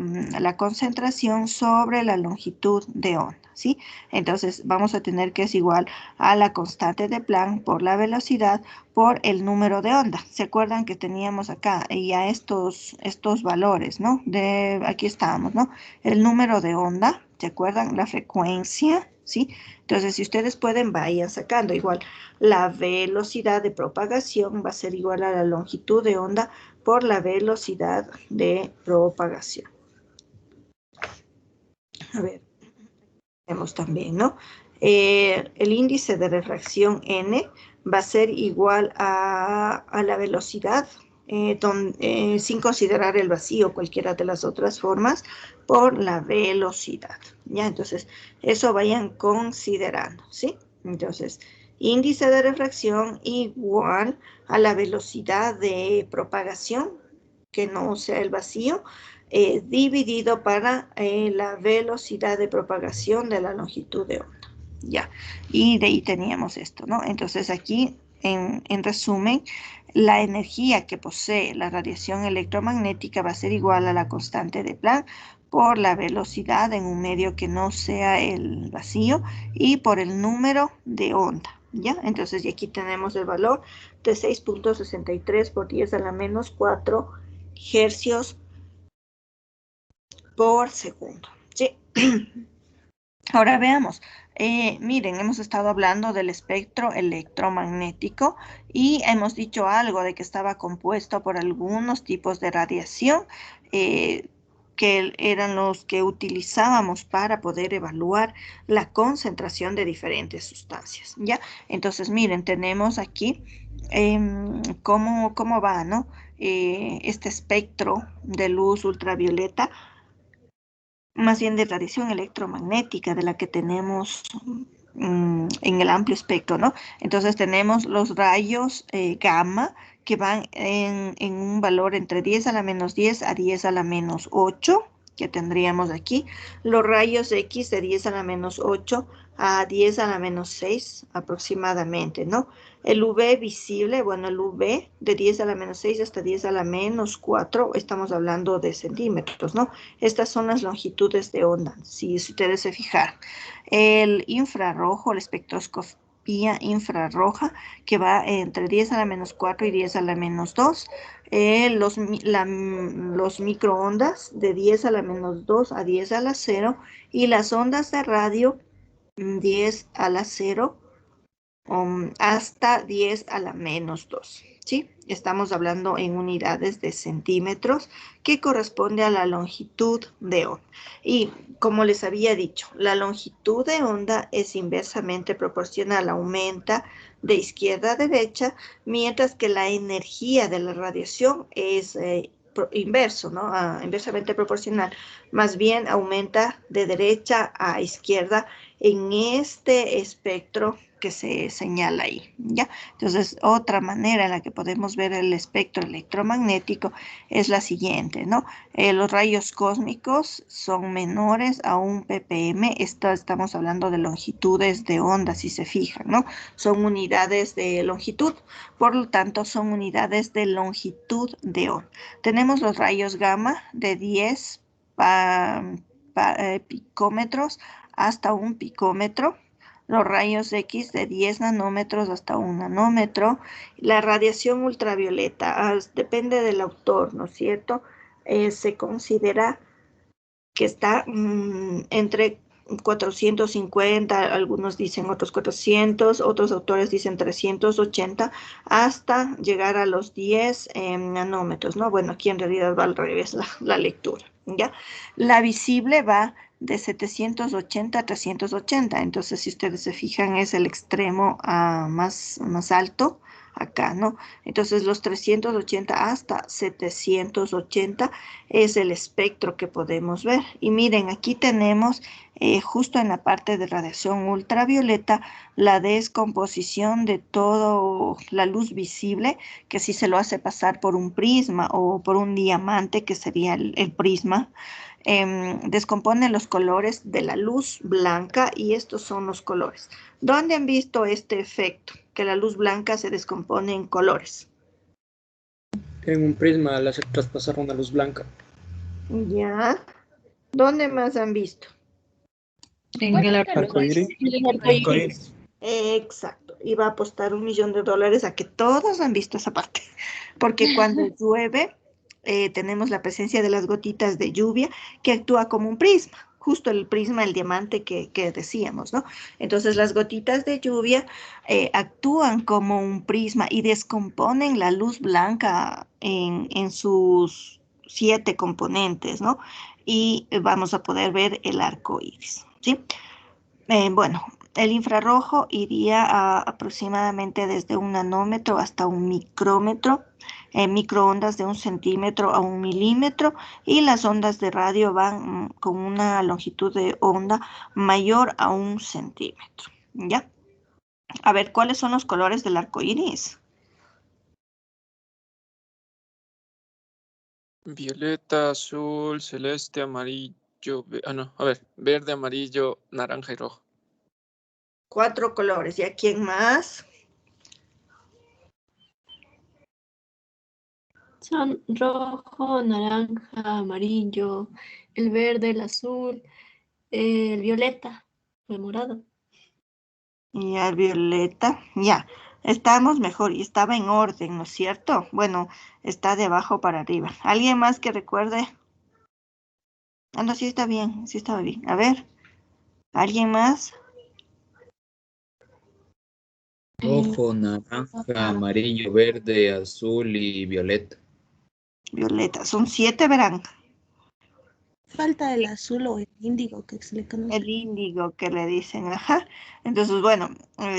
concentración sobre la longitud de onda, ¿sí? Entonces vamos a tener que es igual a la constante de Planck por la velocidad por el número de onda. ¿Se acuerdan que teníamos acá ya estos valores, ¿no? Aquí estábamos, ¿no? El número de onda, ¿se acuerdan? La frecuencia, ¿sí? Entonces, si ustedes pueden, vayan sacando igual. La velocidad de propagación va a ser igual a la longitud de onda por la velocidad de propagación. A ver, tenemos también, ¿no? El índice de refracción n va a ser igual a la velocidad, sin considerar el vacío, cualquiera de las otras formas, por la velocidad, ¿ya? Entonces, eso vayan considerando, ¿sí? Entonces, índice de refracción igual a la velocidad de propagación, que no sea el vacío, dividido para la velocidad de propagación de la longitud de onda. Ya, y de ahí teníamos esto, ¿no? Entonces aquí, en resumen, la energía que posee la radiación electromagnética va a ser igual a la constante de Planck por la velocidad en un medio que no sea el vacío y por el número de onda, ¿ya? Entonces, y aquí tenemos el valor de 6.63 por 10 a la menos 4 hercios por segundo, ¿sí? Ahora veamos. Miren, hemos estado hablando del espectro electromagnético y hemos dicho algo de que estaba compuesto por algunos tipos de radiación que eran los que utilizábamos para poder evaluar la concentración de diferentes sustancias, ¿ya? Entonces, miren, tenemos aquí cómo va, ¿no? Este espectro de luz ultravioleta, más bien de radiación electromagnética, de la que tenemos en el amplio espectro, ¿no? Entonces tenemos los rayos gamma, que van en un valor entre 10 a la menos 10 a 10 a la menos 8, que tendríamos aquí. Los rayos X de 10 a la menos 8 a 10 a la menos 6 aproximadamente, ¿no? El UV visible, bueno, el UV de 10 a la menos 6 hasta 10 a la menos 4, estamos hablando de centímetros, ¿no? Estas son las longitudes de onda, si ustedes se fijan. El infrarrojo, la espectroscopía infrarroja, que va entre 10 a la menos 4 y 10 a la menos 2. Los microondas de 10 a la menos 2 a 10 a la 0. Y las ondas de radio 10 a la 0 hasta 10 a la menos 2, ¿sí? Estamos hablando en unidades de centímetros, que corresponde a la longitud de onda. Y como les había dicho, la longitud de onda es inversamente proporcional, aumenta de izquierda a derecha, mientras que la energía de la radiación es inverso, ¿no? Inversamente proporcional. Más bien aumenta de derecha a izquierda en este espectro que se señala ahí, ¿ya? Entonces, otra manera en la que podemos ver el espectro electromagnético es la siguiente, ¿no? Los rayos cósmicos son menores a 1 ppm. Estamos hablando de longitudes de onda, si se fijan, ¿no? Son unidades de longitud, por lo tanto, son unidades de longitud de onda. Tenemos los rayos gamma de 10 picómetros hasta 1 picómetro, los rayos X de 10 nanómetros hasta 1 nanómetro, la radiación ultravioleta, depende del autor, ¿no es cierto? Se considera que está entre 450, algunos dicen otros 400, otros autores dicen 380, hasta llegar a los 10 nanómetros, ¿no? Bueno, aquí en realidad va al revés la lectura, ¿ya? La visible va de 780 a 380, entonces si ustedes se fijan es el extremo más alto, acá, ¿no? Entonces los 380 hasta 780 es el espectro que podemos ver. Y miren, aquí tenemos justo en la parte de radiación ultravioleta la descomposición de toda la luz visible, que si se lo hace pasar por un prisma o por un diamante, que sería el prisma, descompone los colores de la luz blanca y estos son los colores. ¿Dónde han visto este efecto? Que la luz blanca se descompone en colores. En un prisma al hacer traspasar una luz blanca. Ya. ¿Dónde más han visto? En el arcoíris. Exacto. Iba a apostar $1.000.000 a que todos han visto esa parte. Porque cuando llueve, tenemos la presencia de las gotitas de lluvia que actúa como un prisma. Justo el prisma, el diamante que decíamos, ¿no? Entonces las gotitas de lluvia actúan como un prisma y descomponen la luz blanca en sus 7 componentes, ¿no? Y vamos a poder ver el arco iris, ¿sí? Bueno, el infrarrojo iría aproximadamente desde 1 nanómetro hasta 1 micrómetro, microondas de 1 centímetro a 1 milímetro, y las ondas de radio van con una longitud de onda mayor a 1 centímetro, ¿ya? A ver, ¿cuáles son los colores del arco iris? Violeta, azul, celeste, amarillo, verde, amarillo, naranja y rojo. 4 colores. ¿Y a quién más? Son rojo, naranja, amarillo, el verde, el azul, el violeta, el morado. Y el violeta, ya. Estamos mejor y estaba en orden, ¿no es cierto? Bueno, está de abajo para arriba. ¿Alguien más que recuerde? Ah, no, sí está bien, sí estaba bien. A ver, ¿alguien más? Rojo, naranja, amarillo, verde, azul y violeta. Violeta, son 7, verán. Falta el azul o el índigo que se le conoce. El índigo que le dicen, ajá. Entonces, bueno,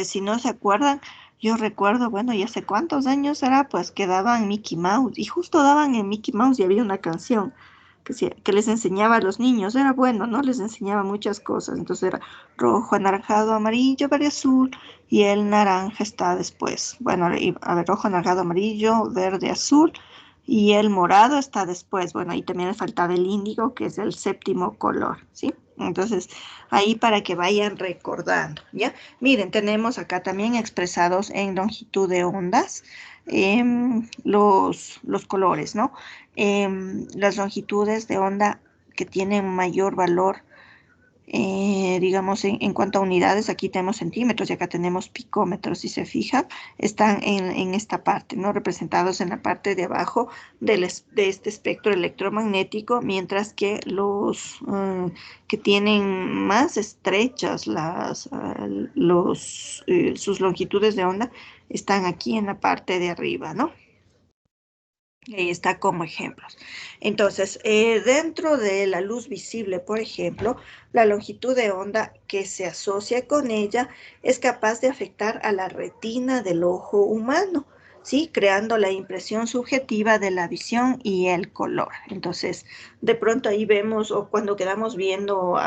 si no se acuerdan, yo recuerdo, bueno, ya sé cuántos años era, pues que daban Mickey Mouse. Y justo daban en Mickey Mouse y había una canción que les enseñaba a los niños. Era bueno, ¿no? Les enseñaba muchas cosas. Entonces era rojo, anaranjado, amarillo, verde, azul. Y el naranja está después. Bueno, a ver, rojo, anaranjado, amarillo, verde, azul. Y el morado está después. Bueno, ahí también le faltaba el índigo, que es el 7º color, ¿sí? Entonces, ahí para que vayan recordando, ¿ya? Miren, tenemos acá también expresados en longitud de ondas los colores, ¿no? Las longitudes de onda que tienen mayor valor, digamos, en cuanto a unidades, aquí tenemos centímetros y acá tenemos picómetros, si se fijan, están en esta parte, ¿no? Representados en la parte de abajo de este espectro electromagnético, mientras que los que tienen más estrechas sus longitudes de onda están aquí en la parte de arriba, ¿no? Ahí está como ejemplos. Entonces, dentro de la luz visible, por ejemplo, la longitud de onda que se asocia con ella es capaz de afectar a la retina del ojo humano, ¿sí? Creando la impresión subjetiva de la visión y el color. Entonces, de pronto ahí vemos, o cuando quedamos viendo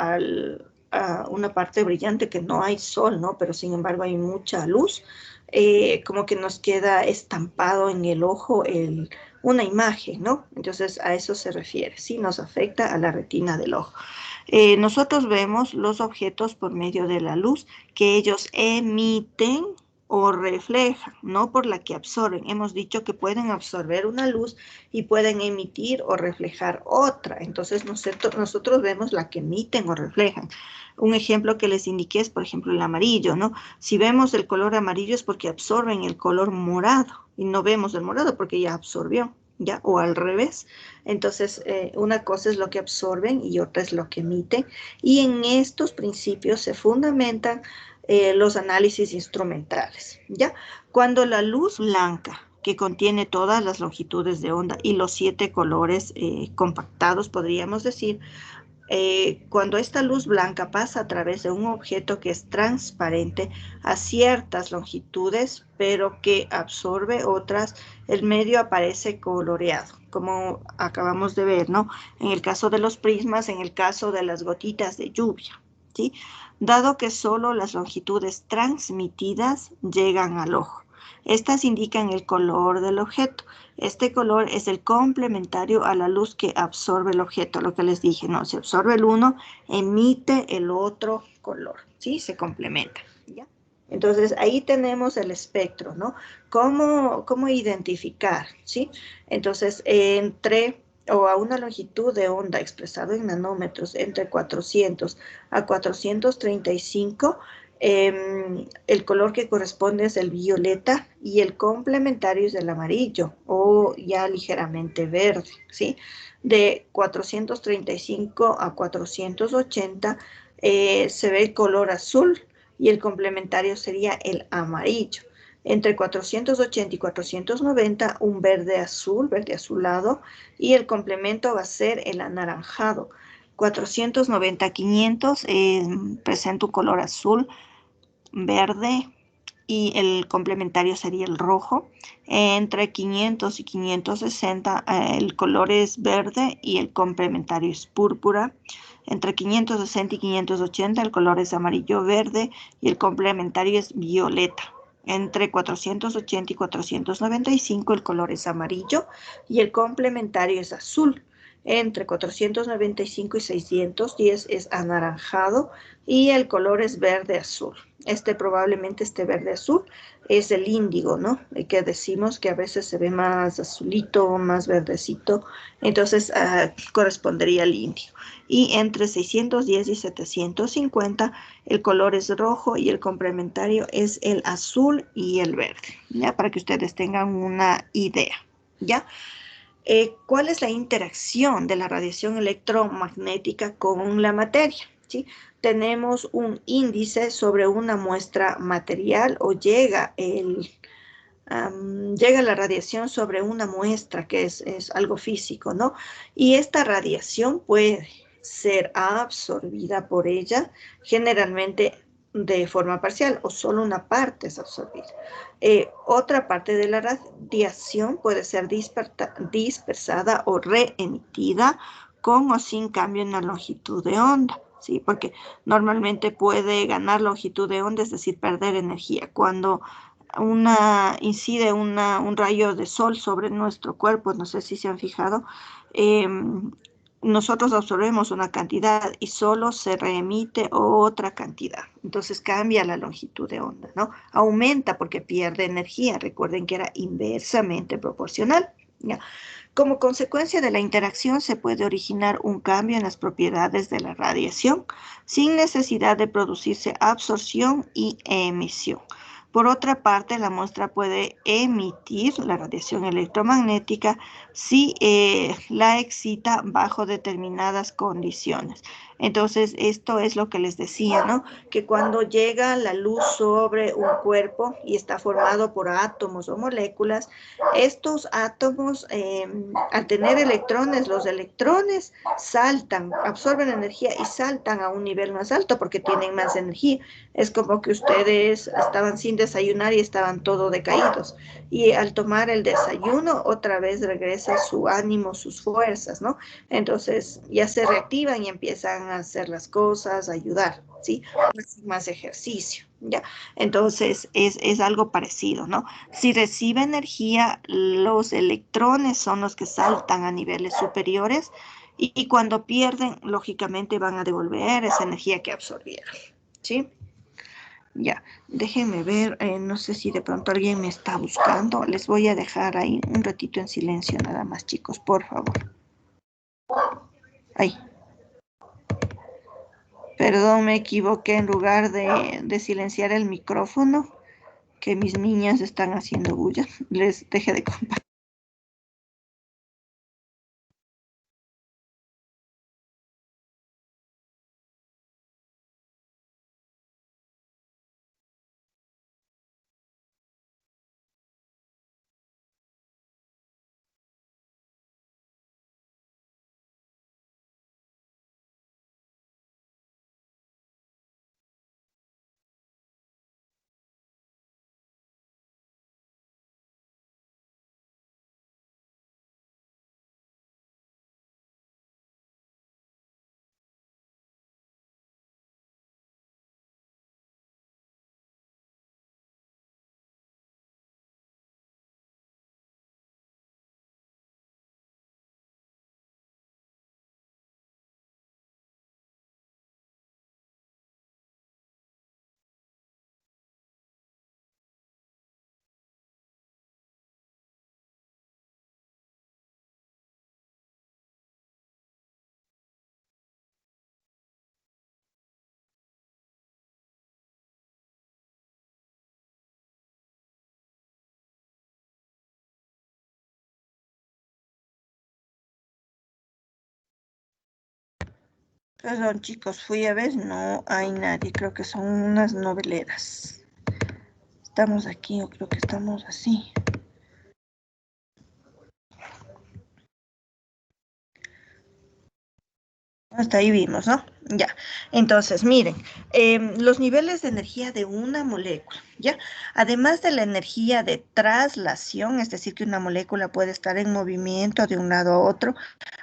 una parte brillante que no hay sol, ¿no? Pero sin embargo hay mucha luz, como que nos queda estampado en el ojo una imagen, ¿no? Entonces a eso se refiere, sí, nos afecta a la retina del ojo. Nosotros vemos los objetos por medio de la luz que ellos emiten o reflejan, no por la que absorben. Hemos dicho que pueden absorber una luz y pueden emitir o reflejar otra. Entonces nosotros vemos la que emiten o reflejan. Un ejemplo que les indiqué es, por ejemplo, el amarillo, ¿no? Si vemos el color amarillo es porque absorben el color morado y no vemos el morado porque ya absorbió, ¿ya? O al revés. Entonces, una cosa es lo que absorben y otra es lo que emiten. Y en estos principios se fundamentan los análisis instrumentales, ¿ya? Cuando la luz blanca, que contiene todas las longitudes de onda y los 7 colores compactados, podríamos decir, cuando esta luz blanca pasa a través de un objeto que es transparente a ciertas longitudes, pero que absorbe otras, el medio aparece coloreado, como acabamos de ver, ¿no? En el caso de los prismas, en el caso de las gotitas de lluvia, ¿sí? Dado que solo las longitudes transmitidas llegan al ojo. Estas indican el color del objeto. Este color es el complementario a la luz que absorbe el objeto, lo que les dije, ¿no? Si absorbe el uno, emite el otro color, ¿sí? Se complementa, ¿ya? Entonces, ahí tenemos el espectro, ¿no? ¿Cómo identificar, sí? Entonces, a una longitud de onda expresado en nanómetros entre 400 a 435, el color que corresponde es el violeta y el complementario es el amarillo o ya ligeramente verde, ¿sí? De 435 a 480 se ve el color azul y el complementario sería el amarillo. Entre 480 y 490, un verde azulado, y el complemento va a ser el anaranjado. 490 a 500 presenta un color azul, verde, y el complementario sería el rojo. Entre 500 y 560 el color es verde y el complementario es púrpura. Entre 560 y 580 el color es amarillo verde y el complementario es violeta. Entre 480 y 495 el color es amarillo y el complementario es azul. Entre 495 y 610 es anaranjado y el color es verde azul. Probablemente este verde azul es el índigo, ¿no? Que decimos que a veces se ve más azulito, más verdecito, entonces correspondería al índigo. Y entre 610 y 750 el color es rojo y el complementario es el azul y el verde, ¿ya? Para que ustedes tengan una idea, ¿ya? ¿Cuál es la interacción de la radiación electromagnética con la materia? ¿Sí? Tenemos un índice sobre una muestra material o llega la radiación sobre una muestra que es algo físico, ¿no? Y esta radiación puede ser absorbida por ella, generalmente de forma parcial o solo una parte es absorbida. Otra parte de la radiación puede ser dispersada o reemitida con o sin cambio en la longitud de onda, ¿sí? Porque normalmente puede ganar longitud de onda, es decir, perder energía. Cuando incide un rayo de sol sobre nuestro cuerpo, no sé si se han fijado, nosotros absorbemos una cantidad y solo se reemite otra cantidad. Entonces cambia la longitud de onda, ¿no? Aumenta porque pierde energía. Recuerden que era inversamente proporcional, ¿ya? Como consecuencia de la interacción se puede originar un cambio en las propiedades de la radiación sin necesidad de producirse absorción y emisión. Por otra parte, la muestra puede emitir la radiación electromagnética si la excita bajo determinadas condiciones. Entonces, esto es lo que les decía, ¿no? Que cuando llega la luz sobre un cuerpo y está formado por átomos o moléculas, estos átomos, al tener electrones, los electrones saltan, absorben energía y saltan a un nivel más alto porque tienen más energía. Es como que ustedes estaban sin desayunar y estaban todo decaídos. Y al tomar el desayuno, otra vez regresa fuerza, su ánimo, sus fuerzas, ¿no? Entonces ya se reactivan y empiezan a hacer las cosas, a ayudar, ¿sí? Hacen más ejercicio, ¿ya? Entonces es algo parecido, ¿no? Si recibe energía, los electrones son los que saltan a niveles superiores y cuando pierden, lógicamente van a devolver esa energía que absorbieron, ¿sí? Ya, déjenme ver, no sé si de pronto alguien me está buscando. Les voy a dejar ahí un ratito en silencio nada más, chicos, por favor. Ahí. Perdón, me equivoqué en lugar de silenciar el micrófono, que mis niñas están haciendo bulla. Les dejé de compartir. Perdón, chicos, fui a ver, no hay nadie, creo que son unas noveleras. Estamos aquí, o creo que estamos así. Hasta ahí vimos, ¿no? Ya. Entonces, miren, los niveles de energía de una molécula, ¿ya? Además de la energía de traslación, es decir, que una molécula puede estar en movimiento de un lado a otro,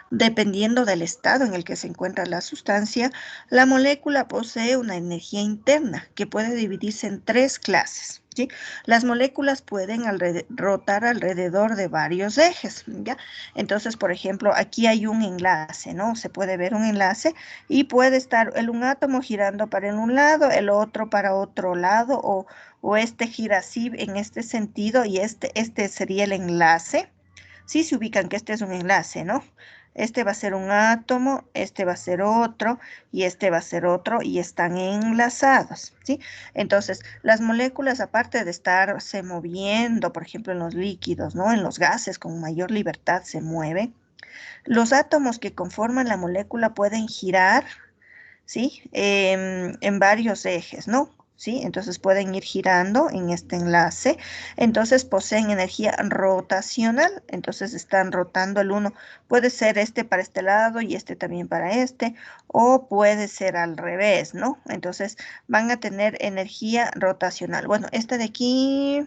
dependiendo del estado en el que se encuentra la sustancia, la molécula posee una energía interna que puede dividirse en 3 clases, ¿sí? Las moléculas pueden rotar alrededor de varios ejes, ¿ya? Entonces, por ejemplo, aquí hay un enlace, ¿no? Se puede ver un enlace y puede estar un átomo girando para un lado, el otro para otro lado, o este gira así en este sentido y este sería el enlace. Sí se ubican que este es un enlace, ¿no? Este va a ser un átomo, este va a ser otro, y este va a ser otro, y están enlazados, ¿sí? Entonces, las moléculas, aparte de estarse moviendo, por ejemplo, en los líquidos, ¿no? En los gases, con mayor libertad se mueven. Los átomos que conforman la molécula pueden girar, ¿sí? En varios ejes, ¿no? ¿Sí? Entonces pueden ir girando en este enlace. Entonces poseen energía rotacional. Entonces están rotando el uno. Puede ser este para este lado y este también para este. O puede ser al revés, ¿no? Entonces van a tener energía rotacional. Bueno, este de aquí...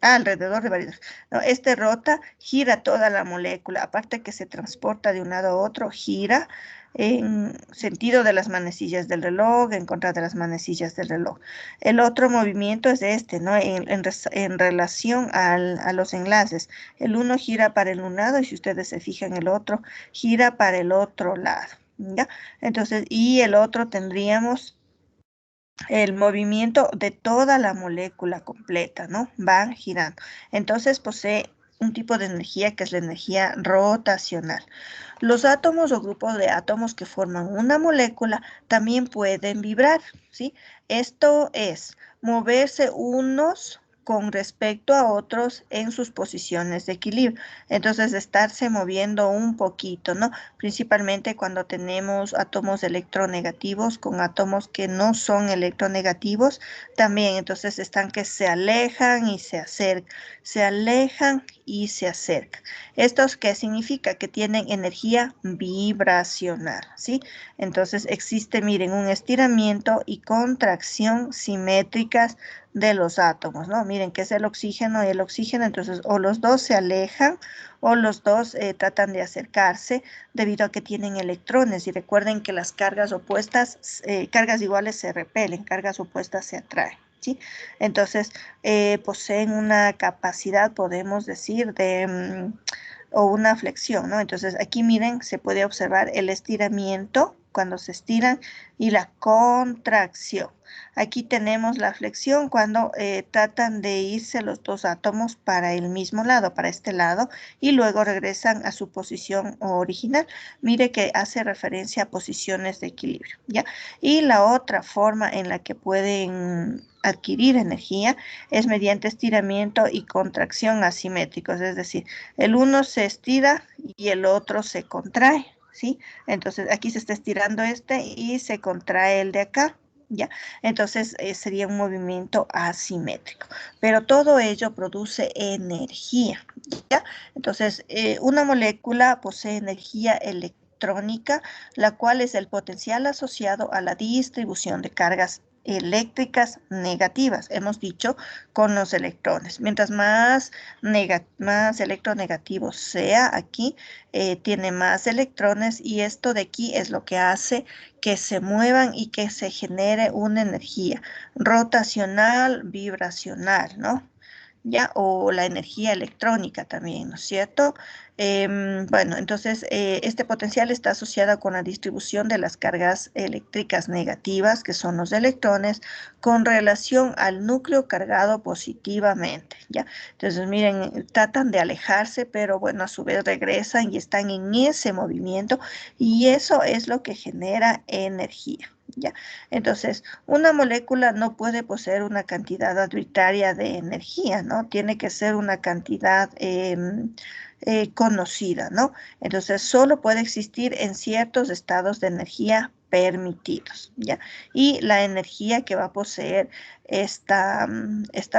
alrededor de varios. No, este rota, gira toda la molécula. Aparte que se transporta de un lado a otro, gira en sentido de las manecillas del reloj, en contra de las manecillas del reloj. El otro movimiento es este, ¿no? En relación a los enlaces. El uno gira para el un lado y si ustedes se fijan, el otro gira para el otro lado, ¿ya? Entonces, y el otro tendríamos el movimiento de toda la molécula completa, ¿no? Van girando. Entonces posee un tipo de energía que es la energía rotacional. Los átomos o grupos de átomos que forman una molécula también pueden vibrar, ¿sí? Esto es moverse unos con respecto a otros en sus posiciones de equilibrio. Entonces, estarse moviendo un poquito, ¿no? Principalmente cuando tenemos átomos electronegativos con átomos que no son electronegativos, también entonces están que se alejan y se acercan, se alejan y se acercan. ¿Esto qué significa? Que tienen energía vibracional, ¿sí? Entonces existe, miren, un estiramiento y contracción simétricas de los átomos, ¿no? Miren que es el oxígeno y el oxígeno, entonces o los dos se alejan o los dos tratan de acercarse debido a que tienen electrones. Y recuerden que las cargas opuestas, cargas iguales se repelen, cargas opuestas se atraen, ¿sí? Entonces, poseen una capacidad, podemos decir, de o una flexión, ¿no? Entonces, aquí miren, se puede observar el estiramiento cuando se estiran y la contracción. Aquí tenemos la flexión cuando tratan de irse los dos átomos para el mismo lado, para este lado, y luego regresan a su posición original. Mire que hace referencia a posiciones de equilibrio, ¿ya? Y la otra forma en la que pueden adquirir energía es mediante estiramiento y contracción asimétricos, es decir, el uno se estira y el otro se contrae, ¿sí? Entonces aquí se está estirando este y se contrae el de acá, ¿ya? Entonces sería un movimiento asimétrico, pero todo ello produce energía, ¿ya? Entonces una molécula posee energía electrónica, la cual es el potencial asociado a la distribución de cargas eléctricas negativas, hemos dicho, con los electrones. Mientras más electronegativo sea aquí, tiene más electrones, y esto de aquí es lo que hace que se muevan y que se genere una energía rotacional, vibracional, ¿no? ¿Ya? O la energía electrónica también, ¿no es cierto? Bueno, entonces este potencial está asociado con la distribución de las cargas eléctricas negativas, que son los electrones, con relación al núcleo cargado positivamente, ¿ya? Entonces, miren, tratan de alejarse, pero bueno, a su vez regresan y están en ese movimiento, y eso es lo que genera energía, ¿ya? Entonces, una molécula no puede poseer una cantidad arbitraria de energía, ¿no? Tiene que ser una cantidad conocida, ¿no? Entonces, solo puede existir en ciertos estados de energía permitidos, ¿ya? Y la energía que va a poseer esta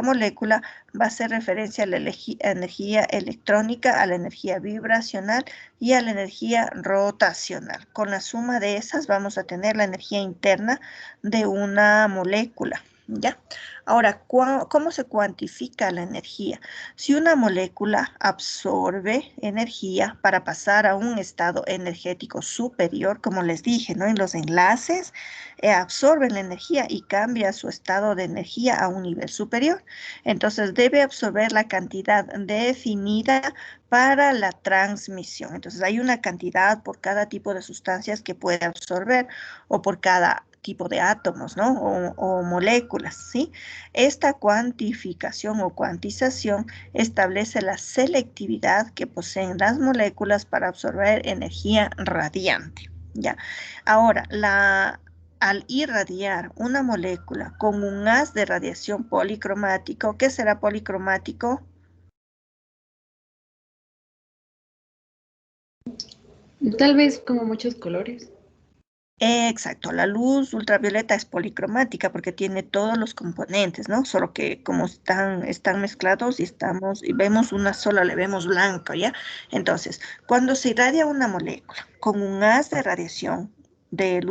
molécula va a hacer referencia a la energía electrónica, a la energía vibracional y a la energía rotacional. Con la suma de esas vamos a tener la energía interna de una molécula, ¿ya? Ahora, ¿cómo se cuantifica la energía? Si una molécula absorbe energía para pasar a un estado energético superior, como les dije, ¿no? En los enlaces, absorben la energía y cambia su estado de energía a un nivel superior. Entonces, debe absorber la cantidad definida para la transmisión. Entonces, hay una cantidad por cada tipo de sustancias que puede absorber, o por cada tipo de átomos, ¿no? O moléculas, ¿sí? Esta cuantificación o cuantización establece la selectividad que poseen las moléculas para absorber energía radiante, ¿ya? Ahora, al irradiar una molécula con un haz de radiación policromático, ¿qué será policromático? Tal vez como muchos colores. Exacto, la luz ultravioleta es policromática porque tiene todos los componentes, ¿no? Solo que como están mezclados y vemos una sola, le vemos blanco, ¿ya? Entonces, cuando se irradia una molécula con un haz de radiación de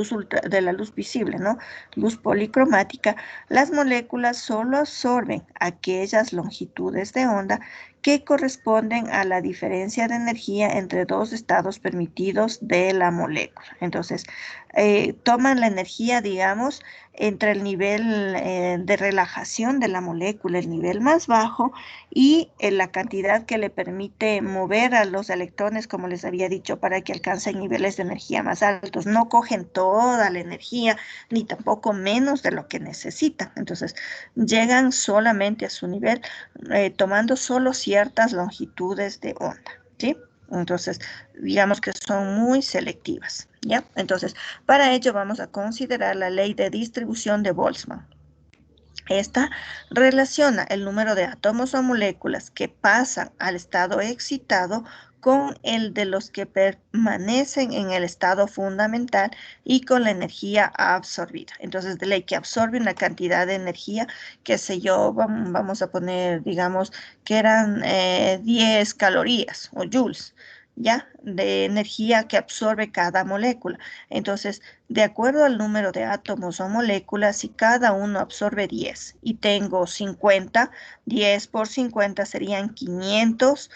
la luz visible, ¿no? Luz policromática, las moléculas solo absorben aquellas longitudes de onda que corresponden a la diferencia de energía entre dos estados permitidos de la molécula. Entonces, toman la energía, digamos, entre el nivel de relajación de la molécula, el nivel más bajo, y la cantidad que le permite mover a los electrones, como les había dicho, para que alcancen niveles de energía más altos. No cogen toda la energía, ni tampoco menos de lo que necesitan. Entonces, llegan solamente a su nivel, tomando solo ciertas longitudes de onda, ¿sí? Entonces, digamos que son muy selectivas, ¿ya? Entonces, para ello vamos a considerar la ley de distribución de Boltzmann. Esta relaciona el número de átomos o moléculas que pasan al estado excitado con el de los que permanecen en el estado fundamental y con la energía absorbida. Entonces, de ley que absorbe una cantidad de energía, qué sé yo, vamos a poner, digamos, que eran 10 calorías o joules, ¿ya? De energía que absorbe cada molécula. Entonces, de acuerdo al número de átomos o moléculas, si cada uno absorbe 10 y tengo 50, 10 por 50 serían 500,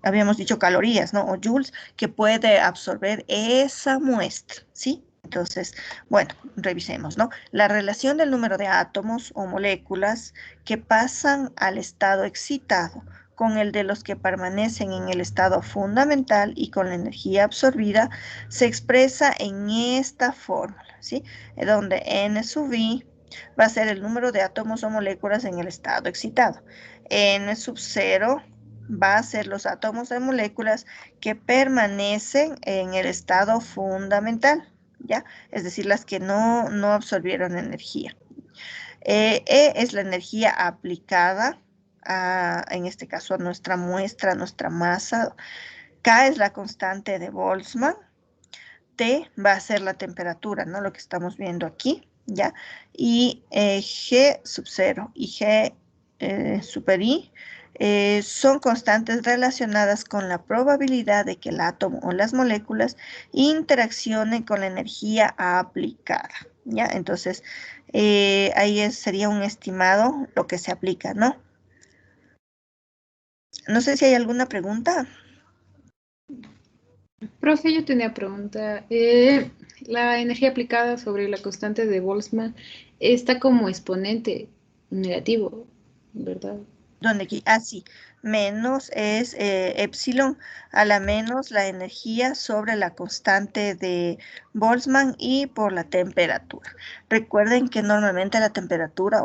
habíamos dicho calorías, ¿no? O joules, que puede absorber esa muestra, ¿sí? Entonces, bueno, revisemos, ¿no? La relación del número de átomos o moléculas que pasan al estado excitado con el de los que permanecen en el estado fundamental y con la energía absorbida se expresa en esta fórmula, ¿sí? Donde N sub I va a ser el número de átomos o moléculas en el estado excitado. N sub 0 va a ser los átomos o moléculas que permanecen en el estado fundamental, ¿ya? Es decir, las que no absorbieron energía. E es la energía aplicada en este caso a nuestra muestra, a nuestra masa. K es la constante de Boltzmann. T va a ser la temperatura, ¿no? Lo que estamos viendo aquí, ¿ya? Y G sub 0 y G super I son constantes relacionadas con la probabilidad de que el átomo o las moléculas interaccionen con la energía aplicada, ¿ya? Entonces, ahí sería un estimado lo que se aplica, ¿no? No sé si hay alguna pregunta. Profe, yo tenía pregunta. La energía aplicada sobre la constante de Boltzmann está como exponente negativo, ¿verdad? Donde aquí, sí, menos es epsilon, a la menos la energía sobre la constante de Boltzmann y por la temperatura. Recuerden que normalmente la temperatura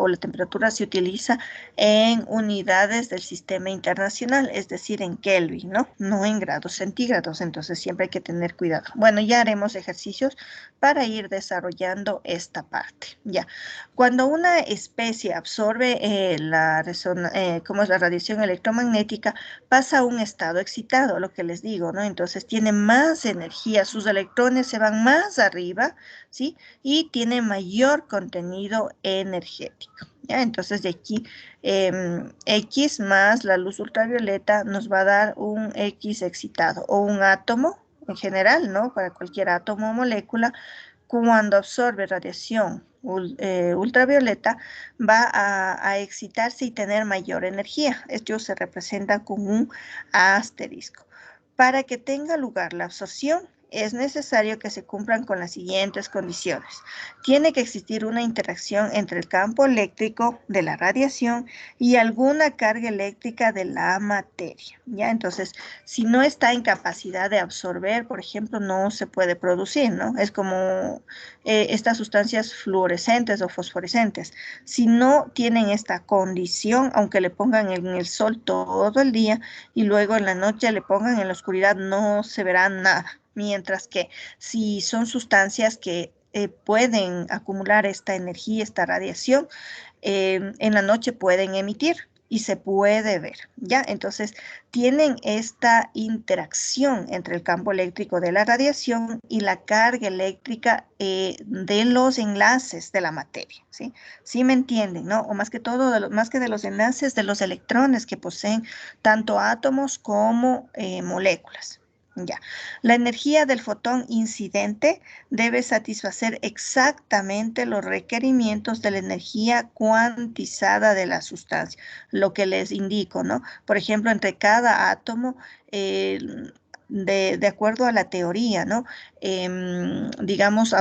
se utiliza en unidades del sistema internacional, es decir, en Kelvin, ¿no? No en grados centígrados, entonces siempre hay que tener cuidado. Bueno, ya haremos ejercicios para ir desarrollando esta parte, ya. Cuando una especie absorbe como es la radiación electromagnética, pasa a un estado excitado, lo que les digo, ¿no? Entonces tiene más energía, sus electrones se van más arriba, ¿sí? Y tiene mayor contenido energético, ¿ya? Entonces de aquí, X más la luz ultravioleta nos va a dar un X excitado, o un átomo en general, ¿no? Para cualquier átomo o molécula, cuando absorbe radiación ultravioleta, va a excitarse y tener mayor energía. Esto se representa con un asterisco. Para que tenga lugar la absorción, es necesario que se cumplan con las siguientes condiciones. Tiene que existir una interacción entre el campo eléctrico de la radiación y alguna carga eléctrica de la materia, ¿ya? Entonces, si no está en capacidad de absorber, por ejemplo, no se puede producir, ¿no? Es como estas sustancias fluorescentes o fosforescentes. Si no tienen esta condición, aunque le pongan en el sol todo el día y luego en la noche le pongan en la oscuridad, no se verá nada. Mientras que si son sustancias que pueden acumular esta energía, esta radiación, en la noche pueden emitir y se puede ver, ¿ya? Entonces, tienen esta interacción entre el campo eléctrico de la radiación y la carga eléctrica de los enlaces de la materia, ¿sí? ¿Sí me entienden, no? O más que todo, más que de los enlaces, de los electrones que poseen tanto átomos como moléculas. Ya. La energía del fotón incidente debe satisfacer exactamente los requerimientos de la energía cuantizada de la sustancia, lo que les indico, ¿no? Por ejemplo, entre cada átomo, de acuerdo a la teoría, ¿no? Digamos,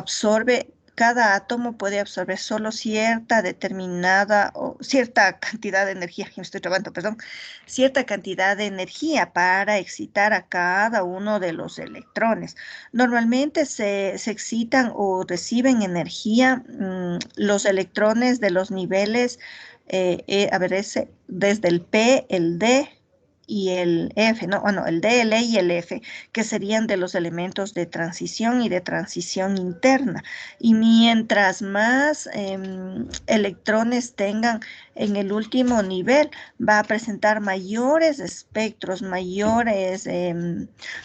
cada átomo puede absorber solo cierta determinada o cierta cantidad de energía, me estoy trabando, perdón, cierta cantidad de energía para excitar a cada uno de los electrones. Normalmente se excitan o reciben energía los electrones de los niveles, desde el P, el D y el F, ¿no? Bueno, el D, el E y el F, que serían de los elementos de transición y de transición interna. Y mientras más electrones tengan en el último nivel, va a presentar mayores espectros, mayores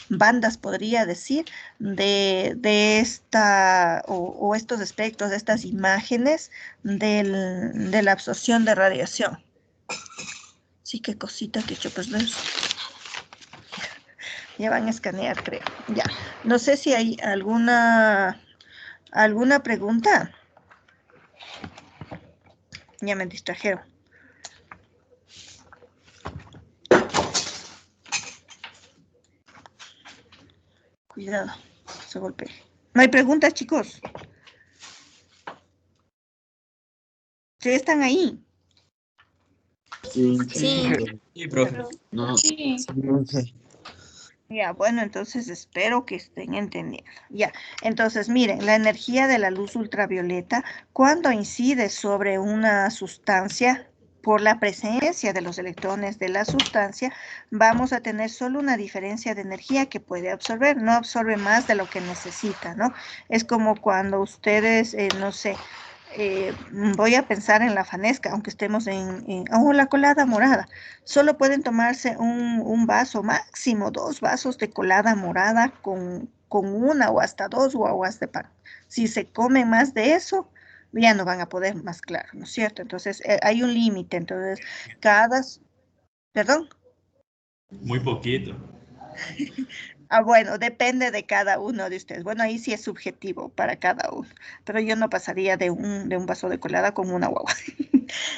bandas, podría decir, de esta, o estos espectros, de estas imágenes de la absorción de radiación. Sí, qué cosita que he hecho, pues ves. Ya van a escanear, creo. Ya. No sé si hay alguna pregunta. Ya me distrajeron. Cuidado, se golpea. ¿No hay preguntas, chicos? ¿Sí están ahí? Sí, Sí. sí, profe. No, Sí. Ya, bueno, entonces espero que estén entendiendo. Ya, entonces miren, la energía de la luz ultravioleta, cuando incide sobre una sustancia, por la presencia de los electrones de la sustancia, vamos a tener solo una diferencia de energía que puede absorber, no absorbe más de lo que necesita, ¿no? Es como cuando ustedes, no sé, voy a pensar en la fanesca, aunque estemos oh, la colada morada. Solo pueden tomarse un vaso, máximo 2 vasos de colada morada con una o hasta 2 guaguas de pan. Si se comen más de eso, ya no van a poder más, claro, ¿no es cierto? Entonces, hay un límite. Entonces, perdón. Muy poquito. Bueno, depende de cada uno de ustedes. Bueno, ahí sí es subjetivo para cada uno, pero yo no pasaría de un vaso de colada con una guagua.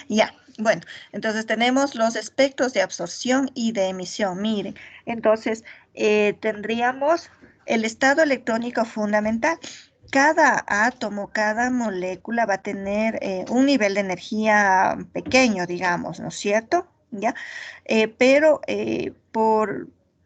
Ya, bueno, entonces tenemos los espectros de absorción y de emisión. Miren, entonces tendríamos el estado electrónico fundamental. Cada átomo, cada molécula va a tener un nivel de energía pequeño, digamos, ¿no es cierto? ¿Ya? Pero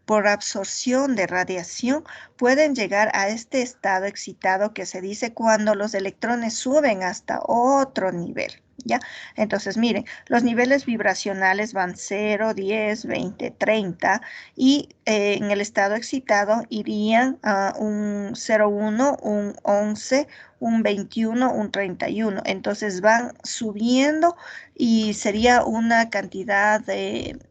por absorción de radiación pueden llegar a este estado excitado que se dice cuando los electrones suben hasta otro nivel, ¿ya? Entonces, miren, los niveles vibracionales van 0, 10, 20, 30 y en el estado excitado irían a un 0,1, un 11, un 21, un 31. Entonces van subiendo y sería una cantidad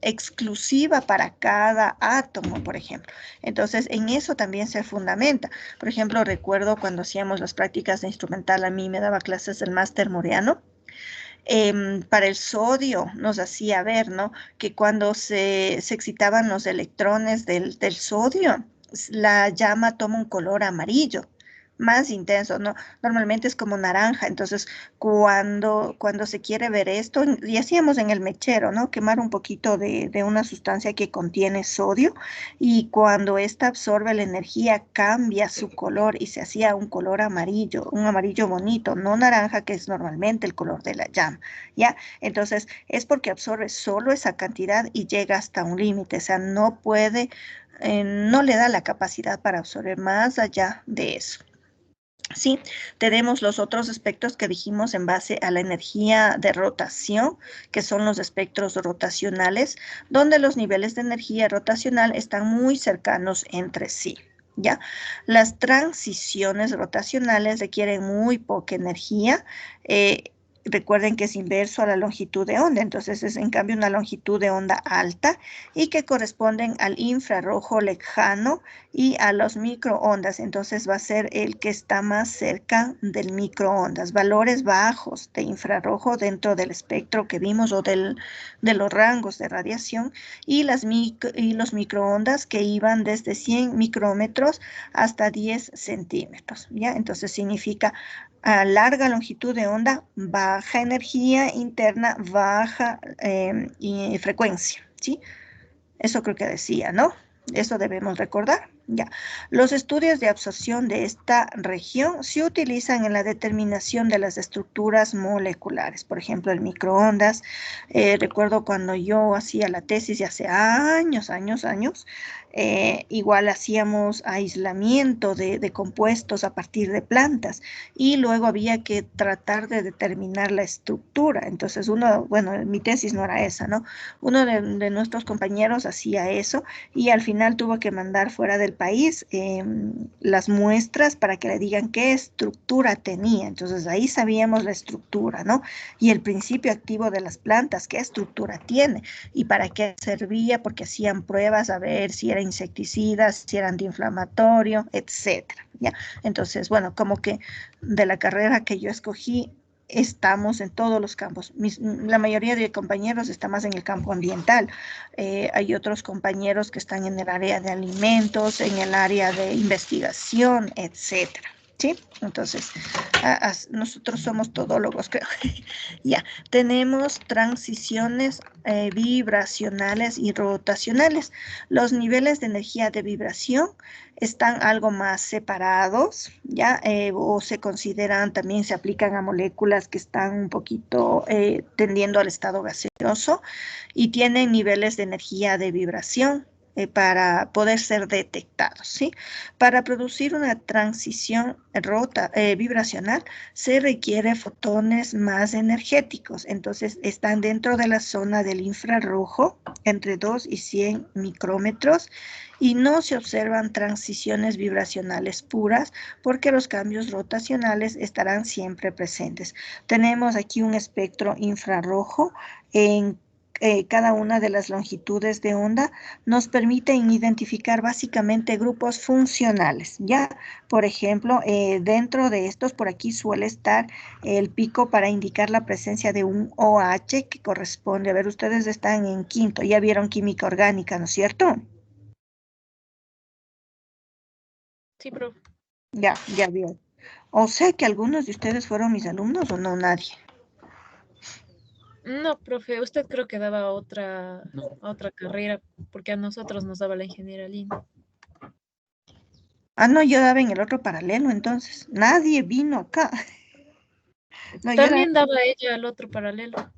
exclusiva para cada átomo, por ejemplo. Entonces, en eso también se fundamenta. Por ejemplo, recuerdo cuando hacíamos las prácticas de instrumental, a mí me daba clases el máster Moreano. Para el sodio nos hacía ver, ¿no? Que cuando se excitaban los electrones del sodio, la llama toma un color amarillo, más intenso, ¿no? Normalmente es como naranja, entonces cuando se quiere ver esto, y hacíamos en el mechero, ¿no? Quemar un poquito de una sustancia que contiene sodio, y cuando ésta absorbe la energía cambia su color y se hacía un color amarillo, un amarillo bonito, no naranja, que es normalmente el color de la llama, ¿ya? Entonces es porque absorbe solo esa cantidad y llega hasta un límite, o sea, no puede, no le da la capacidad para absorber más allá de eso. Sí, tenemos los otros espectros que dijimos en base a la energía de rotación, que son los espectros rotacionales, donde los niveles de energía rotacional están muy cercanos entre sí, ¿ya? Las transiciones rotacionales requieren muy poca energía. Recuerden que es inverso a la longitud de onda, entonces es en cambio una longitud de onda alta y que corresponden al infrarrojo lejano y a los microondas, entonces va a ser el que está más cerca del microondas, valores bajos de infrarrojo dentro del espectro que vimos o de los rangos de radiación, y los microondas que iban desde 100 micrómetros hasta 10 centímetros, ¿ya? Entonces significa a larga longitud de onda, baja energía interna, baja y frecuencia, ¿sí? Eso creo que decía, ¿no? Eso debemos recordar. Ya. Los estudios de absorción de esta región se utilizan en la determinación de las estructuras moleculares, por ejemplo, el microondas. Recuerdo cuando yo hacía la tesis de hace años, igual hacíamos aislamiento de compuestos a partir de plantas y luego había que tratar de determinar la estructura. Entonces bueno, mi tesis no era esa, ¿no? Uno de nuestros compañeros hacía eso y al final tuvo que mandar fuera del país las muestras para que le digan qué estructura tenía. Entonces ahí sabíamos la estructura, ¿no? Y el principio activo de las plantas, qué estructura tiene y para qué servía, porque hacían pruebas a ver si era insecticida, si era antiinflamatorio, etcétera, ¿ya? Entonces, bueno, como que de la carrera que yo escogí, estamos en todos los campos. La mayoría de compañeros está más en el campo ambiental. Hay otros compañeros que están en el área de alimentos, en el área de investigación, etcétera. ¿Sí? Entonces, nosotros somos todólogos, creo. Ya, tenemos transiciones vibracionales y rotacionales. Los niveles de energía de vibración están algo más separados, ¿ya? O se consideran, también se aplican a moléculas que están un poquito tendiendo al estado gaseoso y tienen niveles de energía de vibración para poder ser detectados, ¿sí? Para producir una transición vibracional se requiere fotones más energéticos, entonces están dentro de la zona del infrarrojo, entre 2 y 100 micrómetros, y no se observan transiciones vibracionales puras porque los cambios rotacionales estarán siempre presentes. Tenemos aquí un espectro infrarrojo en cada una de las longitudes de onda nos permiten identificar básicamente grupos funcionales, ¿ya? Por ejemplo, dentro de estos, por aquí suele estar el pico para indicar la presencia de un OH que corresponde, a ver, ustedes están en quinto, ya vieron química orgánica, ¿no es cierto? Sí, profe. Ya vieron. O sea que algunos de ustedes fueron mis alumnos o no, nadie. No, profe, usted creo que daba otra No. carrera, porque a nosotros nos daba la ingeniería línea. Ah, no, yo daba en el otro paralelo, entonces. Nadie vino acá. No, También daba ella el otro paralelo.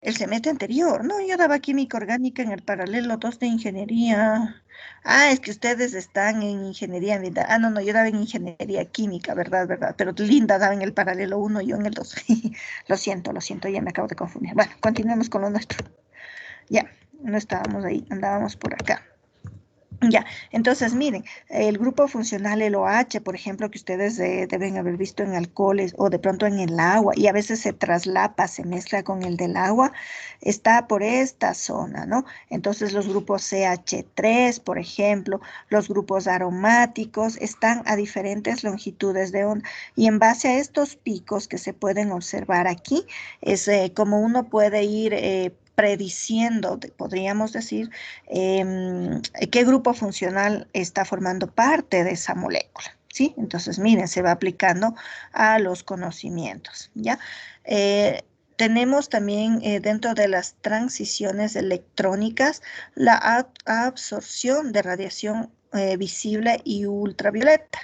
el semestre anterior. No, yo daba química orgánica en el paralelo 2 de ingeniería. Ah, es que ustedes están en ingeniería ambiental. Ah, no, yo daba en ingeniería química, verdad. Pero Linda daba en el paralelo 1, yo en el 2. Lo siento, ya me acabo de confundir. Bueno, continuemos con lo nuestro. Ya, no estábamos ahí, andábamos por acá. Ya, entonces miren, el grupo funcional, el OH, por ejemplo, que ustedes deben haber visto en alcoholes o de pronto en el agua, y a veces se traslapa, se mezcla con el del agua, está por esta zona, ¿no? Entonces los grupos CH3, por ejemplo, los grupos aromáticos, están a diferentes longitudes de onda, y en base a estos picos que se pueden observar aquí, es como uno puede ir prediciendo, podríamos decir, qué grupo funcional está formando parte de esa molécula, ¿sí? Entonces, miren, se va aplicando a los conocimientos, ¿ya? Tenemos también dentro de las transiciones electrónicas la absorción de radiación visible y ultravioleta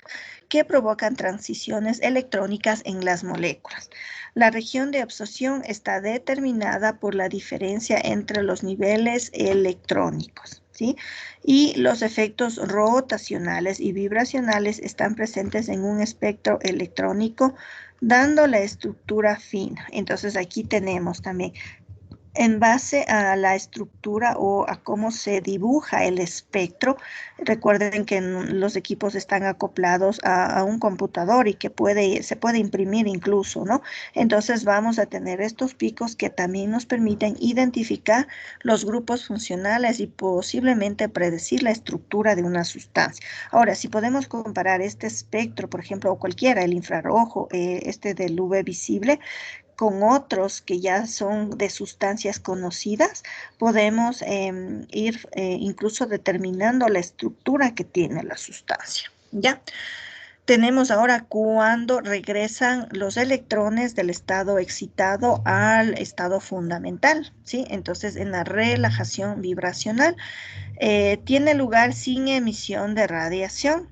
que provocan transiciones electrónicas en las moléculas. La región de absorción está determinada por la diferencia entre los niveles electrónicos, ¿sí? Y los efectos rotacionales y vibracionales están presentes en un espectro electrónico, dando la estructura fina. Entonces aquí tenemos también, en base a la estructura o a cómo se dibuja el espectro, recuerden que los equipos están acoplados a un computador y que se puede imprimir incluso, ¿no? Entonces vamos a tener estos picos que también nos permiten identificar los grupos funcionales y posiblemente predecir la estructura de una sustancia. Ahora, si podemos comparar este espectro, por ejemplo, o cualquiera, el infrarrojo, este del UV visible, con otros que ya son de sustancias conocidas, podemos ir incluso determinando la estructura que tiene la sustancia, ¿ya? tenemos ahora cuando regresan los electrones del estado excitado al estado fundamental, ¿sí? Entonces, en la relajación vibracional tiene lugar sin emisión de radiación.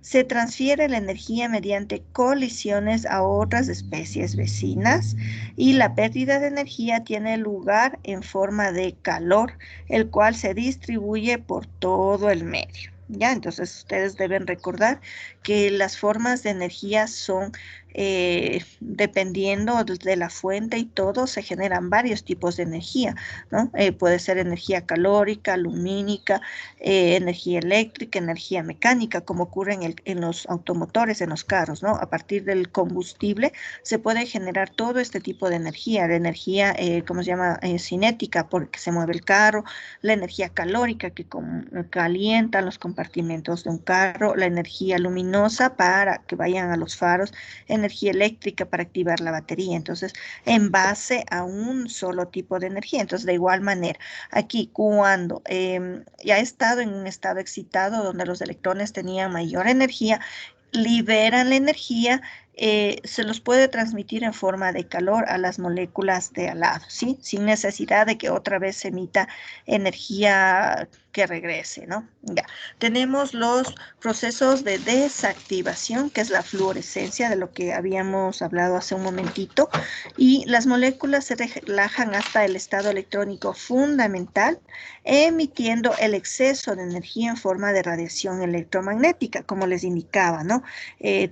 Se transfiere la energía mediante colisiones a otras especies vecinas y la pérdida de energía tiene lugar en forma de calor, el cual se distribuye por todo el medio. ¿Ya? Entonces ustedes deben recordar que las formas de energía son dependiendo de la fuente y todo, se generan varios tipos de energía, ¿no? Puede ser energía calórica, lumínica, energía eléctrica, energía mecánica, como ocurre en los automotores, en los carros, ¿no? A partir del combustible se puede generar todo este tipo de energía, la energía, ¿cómo se llama? Cinética, porque se mueve el carro, la energía calórica que calienta los compartimentos de un carro, la energía luminosa para que vayan a los faros, energía eléctrica para activar la batería. Entonces, en base a un solo tipo de energía. Entonces, de igual manera, aquí cuando ya ha estado en un estado excitado donde los electrones tenían mayor energía, liberan la energía, se los puede transmitir en forma de calor a las moléculas de al lado, ¿sí? Sin necesidad de que otra vez se emita energía que regrese, ¿no? Ya. Tenemos los procesos de desactivación, que es la fluorescencia, de lo que habíamos hablado hace un momentito, y las moléculas se relajan hasta el estado electrónico fundamental, emitiendo el exceso de energía en forma de radiación electromagnética, como les indicaba, ¿no?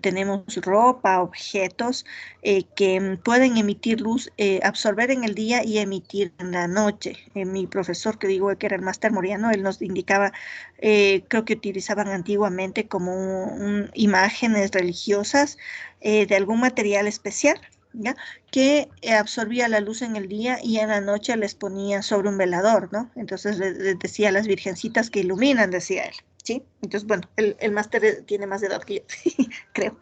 Tenemos ropa, objetos que pueden emitir luz, absorber en el día y emitir en la noche. Mi profesor, que digo que era el máster Moriano, él nos indicaba, creo que utilizaban antiguamente como imágenes religiosas de algún material especial, ¿ya? Que absorbía la luz en el día y en la noche les ponía sobre un velador, ¿no? Entonces les decía a las virgencitas que iluminan, decía él, ¿sí? Entonces, bueno, el máster tiene más edad que yo, creo.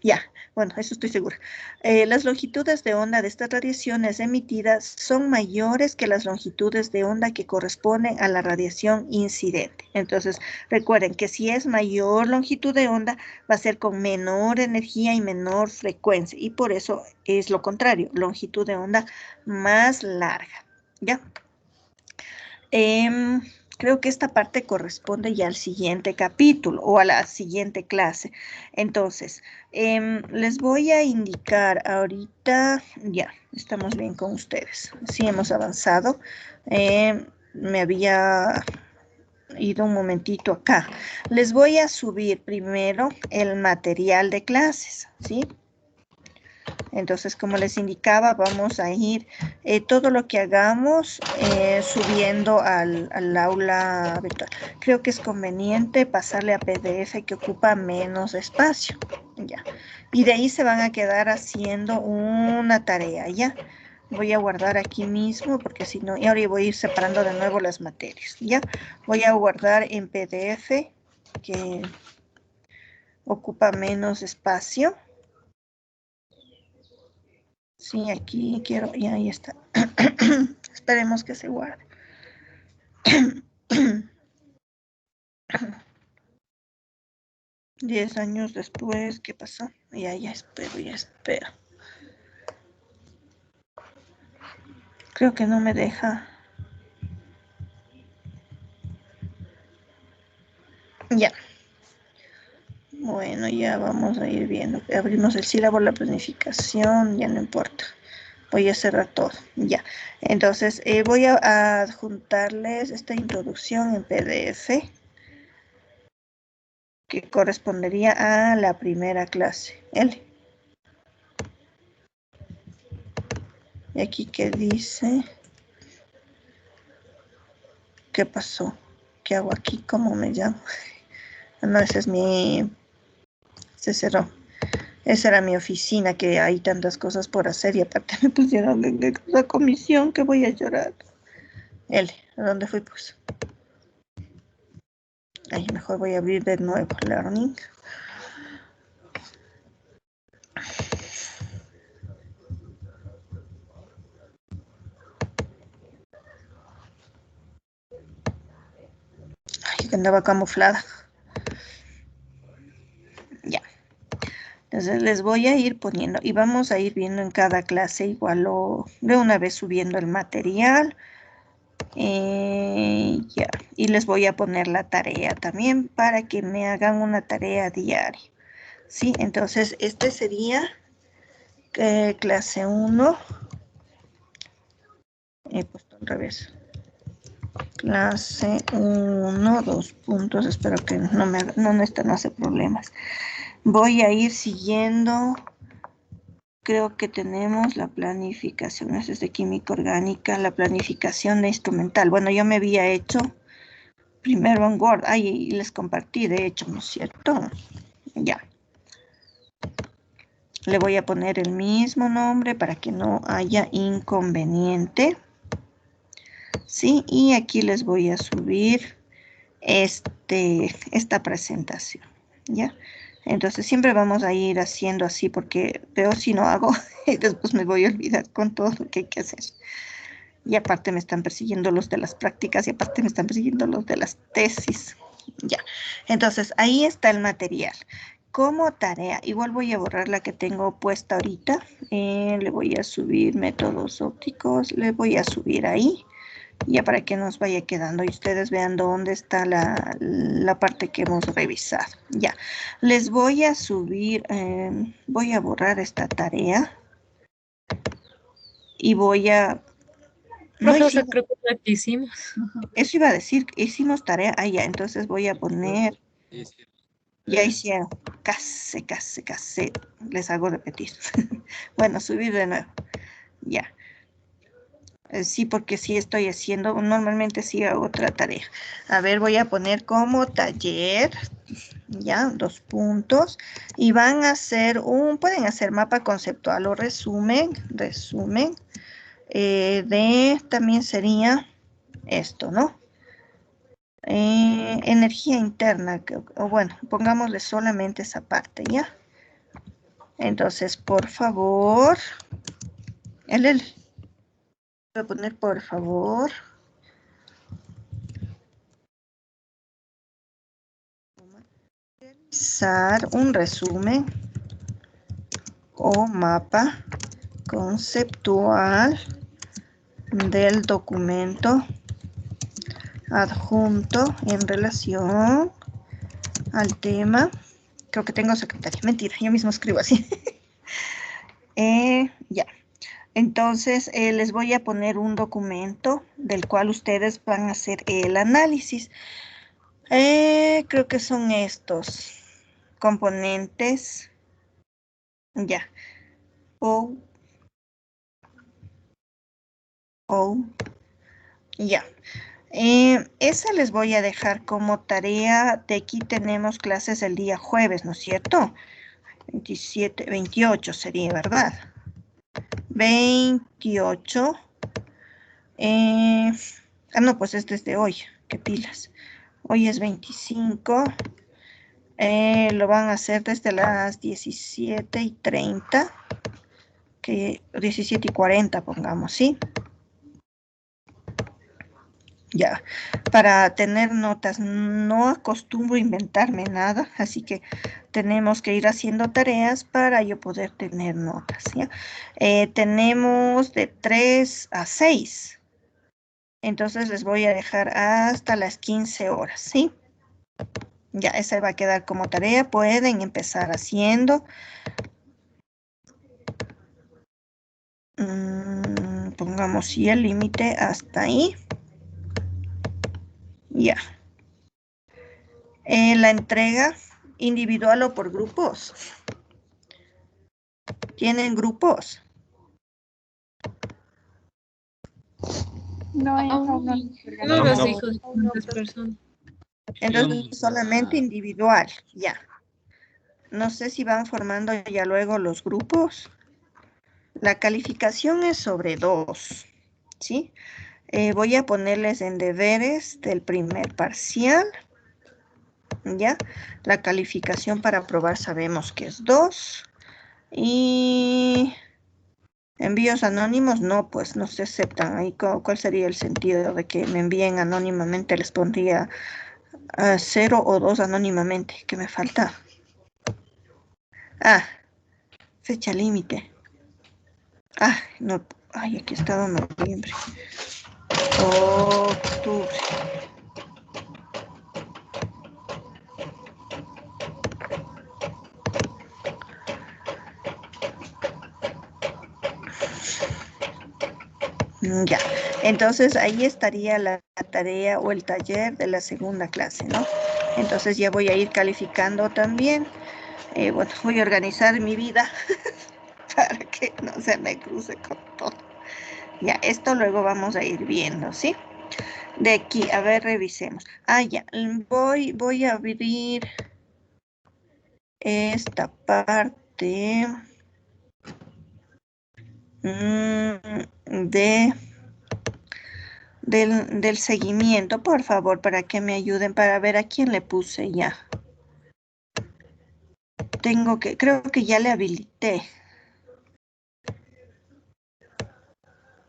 Ya, bueno, eso estoy segura. Las longitudes de onda de estas radiaciones emitidas son mayores que las longitudes de onda que corresponden a la radiación incidente. Entonces, recuerden que si es mayor longitud de onda, va a ser con menor energía y menor frecuencia. Y por eso es lo contrario, longitud de onda más larga. ¿Ya? Creo que esta parte corresponde ya al siguiente capítulo o a la siguiente clase. Entonces, les voy a indicar ahorita, ya, estamos bien con ustedes. Sí, hemos avanzado. Me había ido un momentito acá. Les voy a subir primero el material de clases, ¿sí? Entonces, como les indicaba, vamos a ir todo lo que hagamos subiendo al aula virtual. Creo que es conveniente pasarle a PDF que ocupa menos espacio. Ya. Y de ahí se van a quedar haciendo una tarea, ¿ya? Voy a guardar aquí mismo porque si no, y ahora voy a ir separando de nuevo las materias, ¿ya? Voy a guardar en PDF que ocupa menos espacio. Sí, aquí quiero, y ahí está. Esperemos que se guarde. 10 años después, ¿qué pasó? Ya espero, ya espero. Creo que no me deja. Ya. Bueno, ya vamos a ir viendo. Abrimos el sílabo, la planificación, ya no importa. Voy a cerrar todo, ya. Entonces, voy a adjuntarles esta introducción en PDF que correspondería a la primera clase, L. Y aquí que dice, ¿qué pasó? ¿Qué hago aquí? ¿Cómo me llamo? No, ese es se cerró. Esa era mi oficina, que hay tantas cosas por hacer y aparte me pusieron en la comisión que voy a llorar. L, ¿a dónde fui pues? Ahí mejor voy a abrir de nuevo Learning. Ay, que andaba camuflada. Ya. Entonces les voy a ir poniendo y vamos a ir viendo en cada clase igual o de una vez subiendo el material. Ya, y les voy a poner la tarea también para que me hagan una tarea diaria. Sí, entonces este sería clase 1. He puesto al revés. Clase 1, 2 puntos. Espero que esto no hace problemas. Voy a ir siguiendo. Creo que tenemos la planificación. Eso es de química orgánica. La planificación de instrumental. Bueno, yo me había hecho primero en Word. Ahí les compartí, de hecho, ¿no es cierto? Ya. Le voy a poner el mismo nombre para que no haya inconveniente. Sí, y aquí les voy a subir esta presentación, ¿ya? Entonces siempre vamos a ir haciendo así porque peor si no hago y después me voy a olvidar con todo lo que hay que hacer. Y aparte me están persiguiendo los de las prácticas y aparte me están persiguiendo los de las tesis. Ya, entonces ahí está el material. Como tarea, igual voy a borrar la que tengo puesta ahorita. Le voy a subir métodos ópticos, le voy a subir ahí. Ya para que nos vaya quedando y ustedes vean dónde está la parte que hemos revisado. Ya, les voy a subir, voy a borrar esta tarea. Y voy a... Profesor, creo que es lo que hicimos. Eso iba a decir, hicimos tarea. Ah, ya, entonces voy a poner... Ya hicieron. Casi. Les hago repetir. Bueno, subir de nuevo. Ya. Sí, porque sí estoy haciendo, normalmente sí hago otra tarea. A ver, voy a poner como taller, ya, 2 puntos. Y van a hacer pueden hacer mapa conceptual o resumen. También sería esto, ¿no? Energía interna, o bueno, pongámosle solamente esa parte, ¿ya? Entonces, por favor, voy a poner por favor. Realizar un resumen o mapa conceptual del documento adjunto en relación al tema. Creo que tengo secretaria. Mentira, yo mismo escribo así. Ya. Entonces, les voy a poner un documento del cual ustedes van a hacer el análisis. Creo que son estos componentes. Ya. Ya. Esa les voy a dejar como tarea. De aquí tenemos clases el día jueves, ¿no es cierto? 28 sería, ¿verdad? 28. No, pues es desde hoy. Qué pilas. Hoy es 25. Lo van a hacer desde las 17:30. Que 17:40 pongamos, ¿sí? Ya, para tener notas, no acostumbro inventarme nada, así que tenemos que ir haciendo tareas para yo poder tener notas, ¿ya? Tenemos de 3 a 6, entonces les voy a dejar hasta las 15 horas, ¿sí? Ya, esa va a quedar como tarea, pueden empezar haciendo. Pongamos sí el límite hasta ahí. Ya. La entrega individual o por grupos. ¿Tienen grupos? No hay No, los hijos de tantas personas. Entonces solamente individual, ya. No sé si van formando ya luego los grupos. La calificación es sobre 2, ¿sí? Voy a ponerles en deberes del primer parcial. ¿Ya? La calificación para aprobar sabemos que es 2. Y envíos anónimos, no, pues no se aceptan. Ahí, ¿cuál sería el sentido de que me envíen anónimamente? Les pondría 0 o 2 anónimamente. ¿Qué me falta? Ah, fecha límite. Ah, no. Ay, aquí ha estado noviembre. Octubre. Ya, entonces ahí estaría la tarea o el taller de la segunda clase, ¿no? Entonces ya voy a ir calificando también. Bueno, voy a organizar mi vida para que no se me cruce con todo. Ya, esto luego vamos a ir viendo, ¿sí? De aquí, a ver, revisemos. Ah, ya, voy a abrir esta parte del seguimiento, por favor, para que me ayuden para ver a quién le puse ya. Creo que ya le habilité.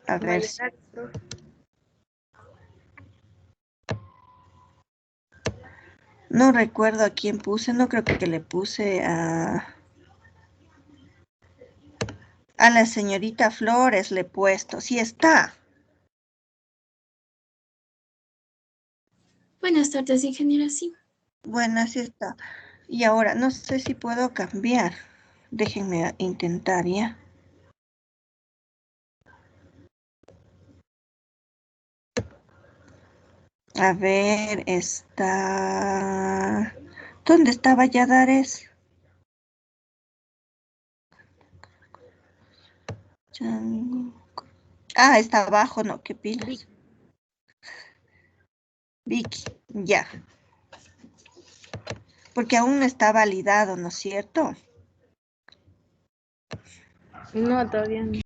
A ver si. No recuerdo a quién puse, no creo que le puse a la señorita Flores le he puesto, sí está. Buenas tardes, ingeniera, sí. Bueno, así está. Y ahora, no sé si puedo cambiar. Déjenme intentar, ¿ya? A ver, está... ¿Dónde está Valladares? Ah, está abajo, no, qué pilas. Vicky, ya. Porque aún no está validado, ¿no es cierto? No, todavía no.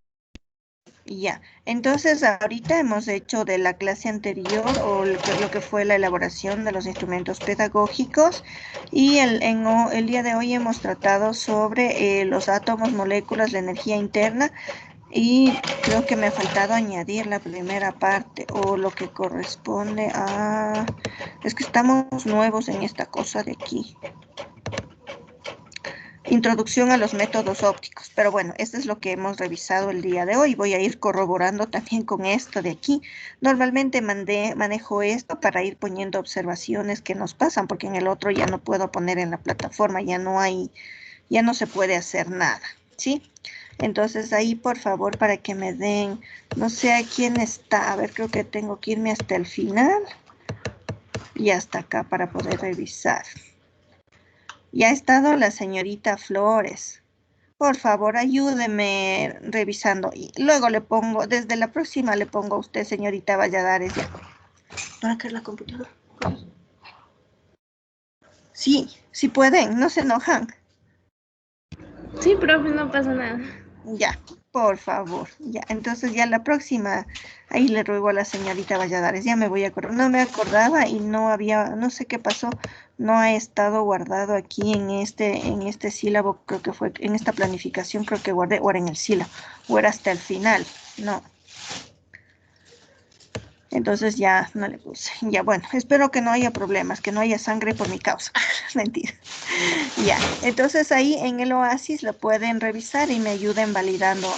Ya, entonces ahorita hemos hecho de la clase anterior o lo que fue la elaboración de los instrumentos pedagógicos y el día de hoy hemos tratado sobre los átomos, moléculas, la energía interna y creo que me ha faltado añadir la primera parte o lo que corresponde a... Es que estamos nuevos en esta cosa de aquí. Introducción a los métodos ópticos, pero bueno, esto es lo que hemos revisado el día de hoy. Voy a ir corroborando también con esto de aquí. Normalmente manejo esto para ir poniendo observaciones que nos pasan, porque en el otro ya no puedo poner en la plataforma, ya no se puede hacer nada, ¿sí? Entonces ahí, por favor, para que me den, no sé a quién está, a ver, creo que tengo que irme hasta el final y hasta acá para poder revisar. Ya ha estado la señorita Flores. Por favor, ayúdeme revisando. Y luego le pongo, desde la próxima le pongo a usted, señorita Valladares. Ya. ¿Para qué es la computadora? Sí, sí pueden, no se enojan. Sí, profe, no pasa nada. Ya, por favor. Ya, entonces ya la próxima, ahí le ruego a la señorita Valladares. Ya me voy a acordar. No me acordaba y no sé qué pasó. No ha estado guardado aquí en este sílabo, creo que fue, en esta planificación creo que guardé, o era en el sílabo, o era hasta el final. No. Entonces ya no le puse. Ya, bueno, espero que no haya problemas, que no haya sangre por mi causa. Mentira. Ya, entonces ahí en el Oasis lo pueden revisar y me ayuden validando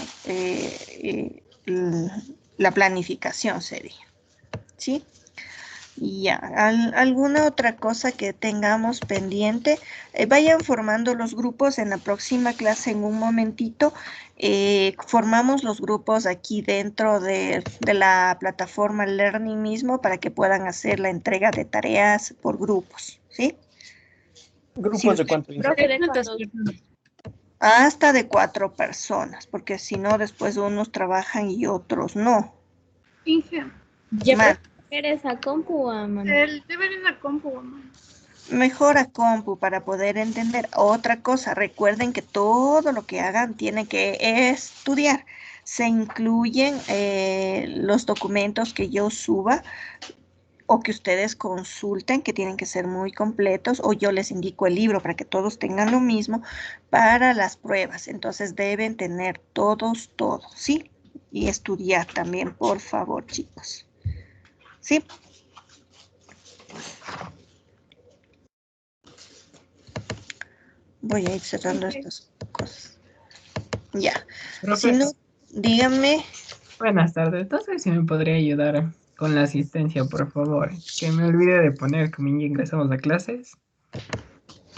la planificación sería. ¿Sí? Ya, ¿alguna otra cosa que tengamos pendiente? Vayan formando los grupos en la próxima clase en un momentito. Formamos los grupos aquí dentro de la plataforma Learning mismo para que puedan hacer la entrega de tareas por grupos, ¿sí? ¿Grupos de cuántos? Profe, ¿de cuántos? Hasta de 4 personas, porque si no después unos trabajan y otros no. Inge, ¿Ya prefieres a compu o a mano? el deber es la compu, mamá. Mejor a compu para poder entender. Otra cosa, recuerden que todo lo que hagan tiene que estudiar. Se incluyen los documentos que yo suba o que ustedes consulten, que tienen que ser muy completos, o yo les indico el libro para que todos tengan lo mismo para las pruebas. Entonces deben tener todos, ¿sí? Y estudiar también, por favor, chicos. ¿Sí? Voy a ir cerrando estas cosas. Ya. Profe, Si no, dígame. buenas tardes. Entonces, si me podría ayudar con la asistencia, por favor. Que me olvide de poner que ya ingresamos a clases.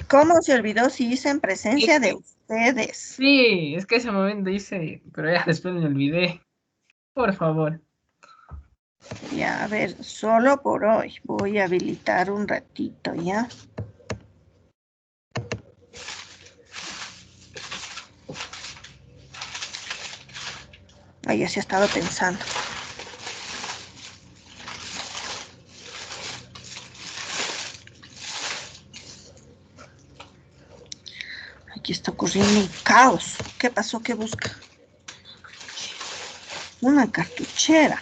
¿Cómo se olvidó si hice en presencia de ustedes? Sí, es que ese momento hice, pero ya después me olvidé. Por favor. Ya, a ver, solo por hoy. Voy a habilitar un ratito, ¿ya? Ay, ya se ha estado pensando. Aquí está ocurriendo un caos. ¿Qué pasó? ¿Qué busca? Una cartuchera.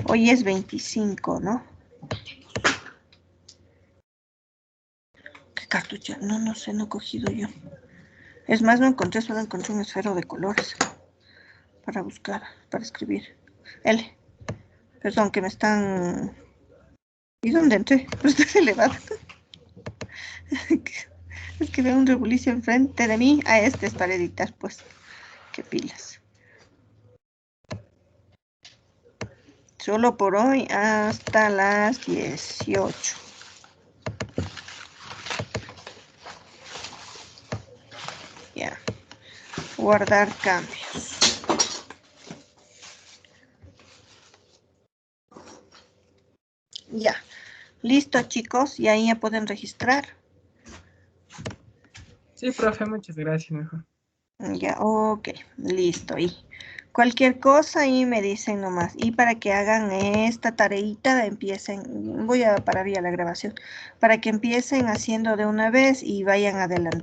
Hoy es 25, ¿no? ¿Qué cartuchera? No, no sé, no he cogido yo. Es más, no encontré, solo encontré un esfero de colores para buscar, para escribir. L. Perdón, que me están... ¿Y dónde entré? Pero está elevado. Es que veo un rebulicio enfrente de mí. Ah, este es para editar, pues. Qué pilas. Solo por hoy hasta las 18. Ya. Guardar cambios. Ya. Listo, chicos. Y ahí ya pueden registrar. Sí, profe, muchas gracias, mejor. Ya, ok. Listo. Y cualquier cosa ahí me dicen nomás. Y para que hagan esta tareita, empiecen, voy a parar ya la grabación, para que empiecen haciendo de una vez y vayan adelante.